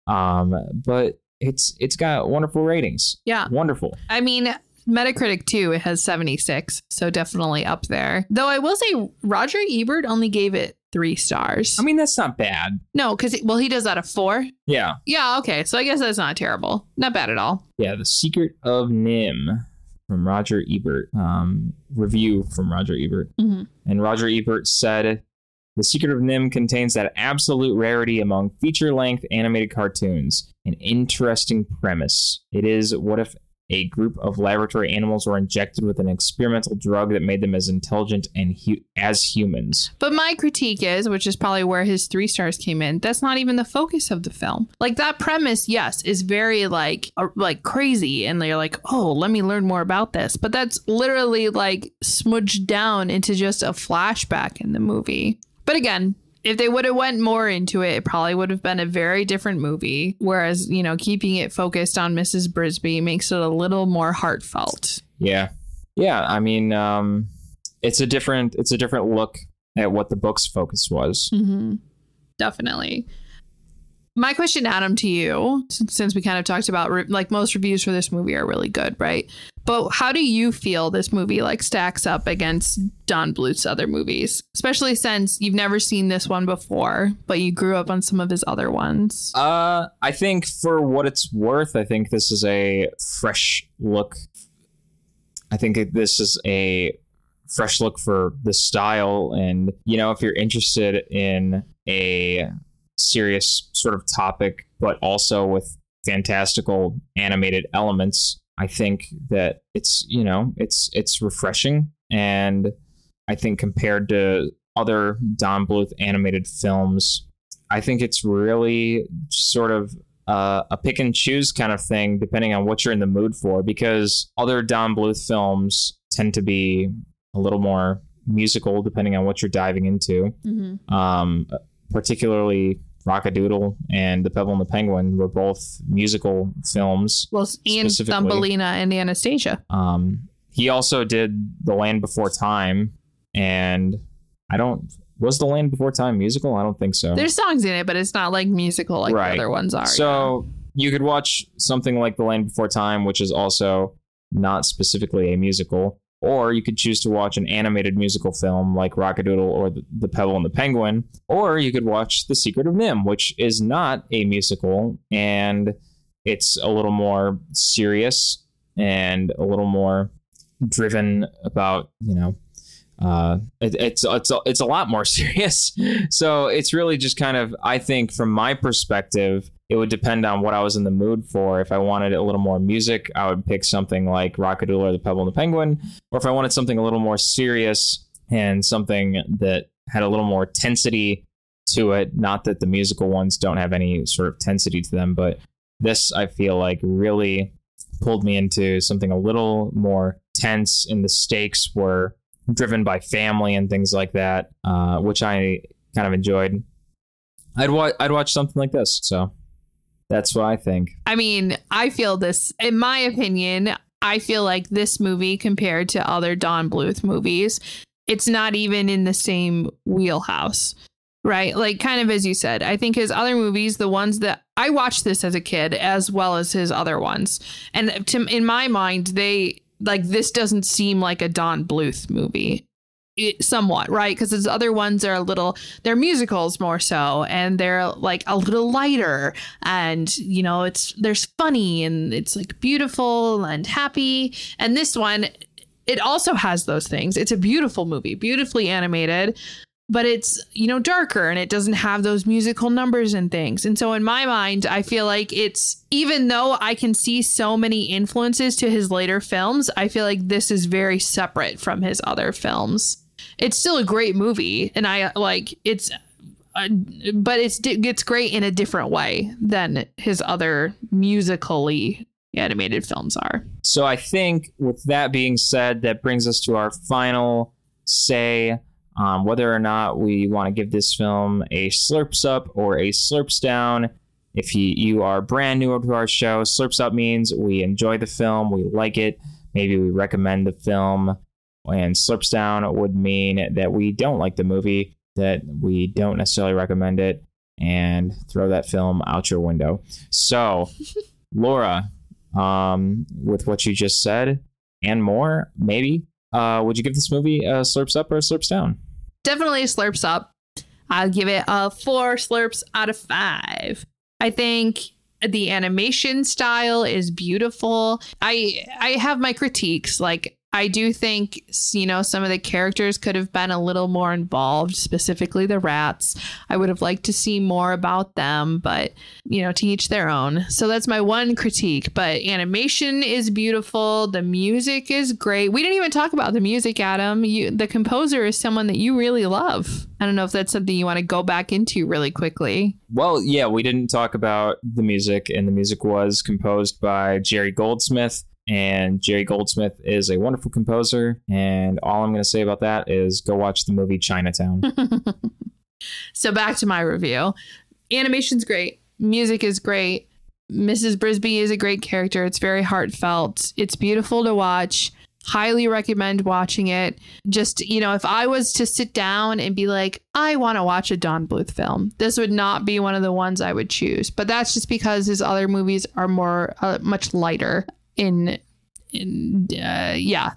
But it's got wonderful ratings. Yeah. Wonderful. I mean, Metacritic too, it has 76, so definitely up there. Though I will say Roger Ebert only gave it 3 stars. I mean, that's not bad. No, because, well, he does that a 4. Yeah. Yeah, okay. So I guess that's not terrible. Not bad at all. Yeah, The Secret of Nim from Roger Ebert. Review from Roger Ebert. Mm-hmm. And Roger Ebert said, The Secret of Nim contains that absolute rarity among feature-length animated cartoons. An interesting premise. It is, what if a group of laboratory animals were injected with an experimental drug that made them as intelligent and as humans? But my critique is, which is probably where his 3 stars came in, that's not even the focus of the film. Like, that premise, yes, is very like crazy, and they're like, oh, let me learn more about this. But that's literally like smudged down into just a flashback in the movie. But again, if they would have went more into it, it probably would have been a very different movie. Whereas, you know, keeping it focused on Mrs. Brisby makes it a little more heartfelt. Yeah. Yeah. I mean, it's a different look at what the book's focus was. Mm-hmm. Definitely. My question, Adam, to you, since we kind of talked about like most reviews for this movie are really good, right? But how do you feel this movie like stacks up against Don Bluth's other movies, especially since you've never seen this one before, but you grew up on some of his other ones? I think for what it's worth, I think this is a fresh look. I think this is a fresh look for the style. And, you know, if you're interested in a serious sort of topic, but also with fantastical animated elements, I think that it's, you know, it's refreshing. And I think compared to other Don Bluth animated films, I think it's really sort of a pick and choose kind of thing, depending on what you're in the mood for, because other Don Bluth films tend to be a little more musical, depending on what you're diving into. Mm-hmm. Particularly Rock-a-Doodle and The Pebble and the Penguin were both musical films. Well, and Thumbelina and Anastasia. He also did The Land Before Time, and was The Land Before Time musical? I don't think so. There's songs in it, but it's not like musical like the other ones are. So you could watch something like The Land Before Time, which is also not specifically a musical, or you could choose to watch an animated musical film like Rock-a-Doodle or The Pebble and the Penguin, or you could watch The Secret of Nim, which is not a musical, and it's a little more serious and a little more driven about, you know, it's a lot more serious. So it's really just kind of, I think from my perspective, it would depend on what I was in the mood for. If I wanted a little more music, I would pick something like Rock-a-Doodle or The Pebble and the Penguin. Or if I wanted something a little more serious and something that had a little more tensity to it, not that the musical ones don't have any sort of tensity to them, but this, I feel like, really pulled me into something a little more tense, and the stakes were driven by family and things like that, which I kind of enjoyed. I'd watch something like this, so that's what I think. I mean, I feel this, in my opinion, I feel like this movie compared to other Don Bluth movies, it's not even in the same wheelhouse, right? Like, kind of as you said, I think his other movies, the ones that I watched this as a kid, as well as his other ones, and in my mind, this doesn't seem like a Don Bluth movie. Somewhat, right? Because his other ones are they're musicals more so, and they're like a little lighter, and, you know, there's funny, and it's like beautiful and happy. And this one, it also has those things. It's a beautiful movie, beautifully animated, but it's, you know, darker, and it doesn't have those musical numbers and things. And so in my mind, I feel like it's, even though I can see so many influences to his later films, I feel like this is very separate from his other films. It's still a great movie, and I like it's, but it's great in a different way than his other musically animated films are. So I think with that being said, that brings us to our final say whether or not we want to give this film a slurps up or a slurps down. If you are brand new to our show, slurps up means we enjoy the film, we like it, maybe we recommend the film, and slurps down would mean that we don't like the movie, that we don't necessarily recommend it, and throw that film out your window. So, Laura, with what you just said and more, maybe, would you give this movie a slurps up or a slurps down? Definitely slurps up. I'll give it a 4 slurps out of 5. I think the animation style is beautiful. I have my critiques. Like, I do think, some of the characters could have been a little more involved, specifically the rats. I would have liked to see more about them, but, to each their own. So that's my one critique. But animation is beautiful. The music is great. We didn't even talk about the music, Adam. The composer is someone that you really love. I don't know if that's something you want to go back into really quickly. Well, yeah, we didn't talk about the music, and the music was composed by Jerry Goldsmith. And Jerry Goldsmith is a wonderful composer. And all I'm going to say about that is go watch the movie Chinatown. So back to my review. Animation's great. Music is great. Mrs. Brisby is a great character. It's very heartfelt. It's beautiful to watch. Highly recommend watching it. Just, if I was to sit down and be like, I want to watch a Don Bluth film, this would not be one of the ones I would choose. But that's just because his other movies are much lighter.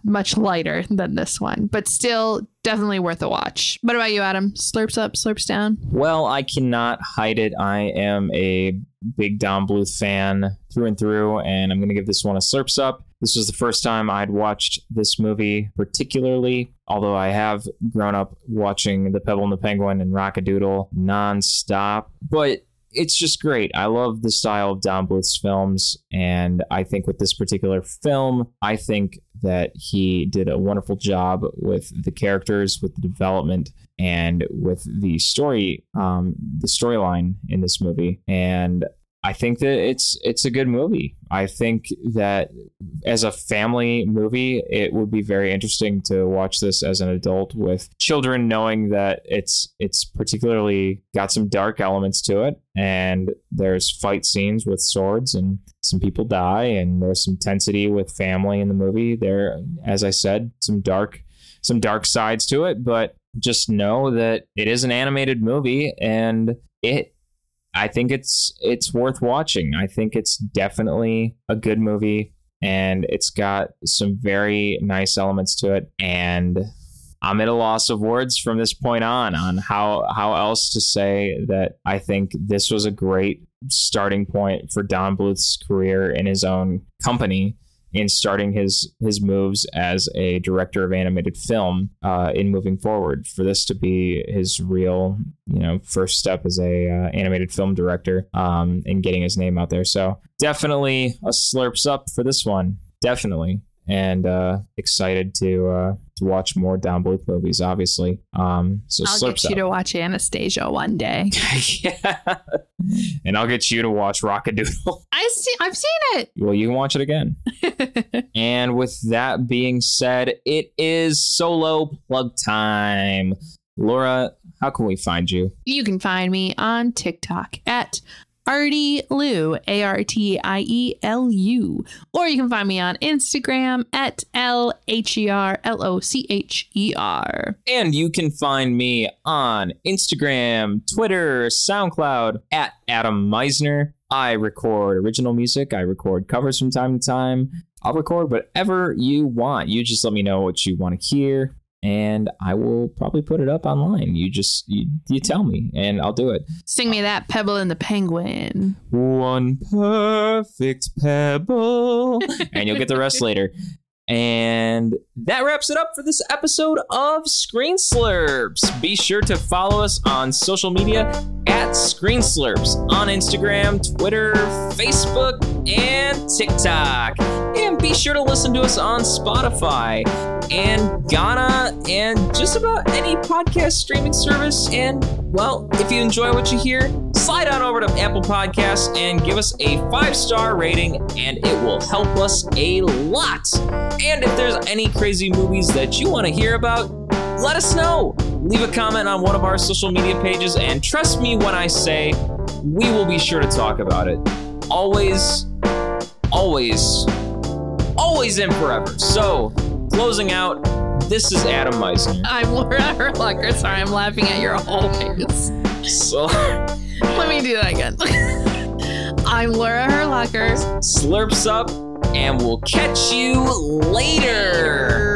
Much lighter than this one, but still definitely worth a watch. What about you, Adam? Slurps up, slurps down? Well, I cannot hide it. I am a big Don Bluth fan through and through, and I'm going to give this one a slurps up. This was the first time I'd watched this movie particularly, although I have grown up watching The Pebble and the Penguin and Rock-a-Doodle nonstop, but it's just great. I love the style of Don Bluth's films, and I think with this particular film, I think that he did a wonderful job with the characters, with the development, and with the storyline in this movie. And I think that it's a good movie. I think that as a family movie, it would be very interesting to watch this as an adult with children, knowing that it's particularly got some dark elements to it, and there's fight scenes with swords and some people die, and there's some intensity with family in the movie. There, as I said, some dark sides to it, but just know that it is an animated movie, and I think it's worth watching. I think it's definitely a good movie, and it's got some very nice elements to it. And I'm at a loss of words from this point on how else to say that I think this was a great starting point for Don Bluth's career in his own company, in starting his moves as a director of animated film in moving forward. For this to be his real, first step as a animated film director and getting his name out there. So definitely a slurps up for this one. Definitely. And excited to watch more Don Bluth movies, obviously. So I'll get you to watch Anastasia one day. Yeah. And I'll get you to watch Rock-a-Doodle. I've seen it. Well, you can watch it again. And with that being said, it is solo plug time. Laura, how can we find you? You can find me on TikTok at Artielu, ARTIELU. Or you can find me on Instagram at LHERLOCHER. And you can find me on Instagram, Twitter, SoundCloud at Adam Meisner. I record original music. I record covers from time to time. I'll record whatever you want. You just let me know what you want to hear, and I will probably put it up online. You tell me, and I'll do it. Sing me that Pebble and the Penguin. One perfect pebble. And you'll get the rest later. And that wraps it up for this episode of Screen Slurps. Be sure to follow us on social media at Screen Slurps on Instagram, Twitter, Facebook, and TikTok. And be sure to listen to us on Spotify and Ghana and just about any podcast streaming service. And Well, if you enjoy what you hear, slide on over to Apple Podcasts and give us a 5-star rating, and it will help us a lot. And if there's any crazy movies that you want to hear about, let us know. Leave a comment on one of our social media pages, and trust me when I say we will be sure to talk about it. Always, always, always and forever. So, closing out, this is Adam Meisner. I'm Laura Herlucker. Sorry, I'm laughing at your whole face. So, let me do that again. I'm Laura Herlucker. Slurps up, and we'll catch you later.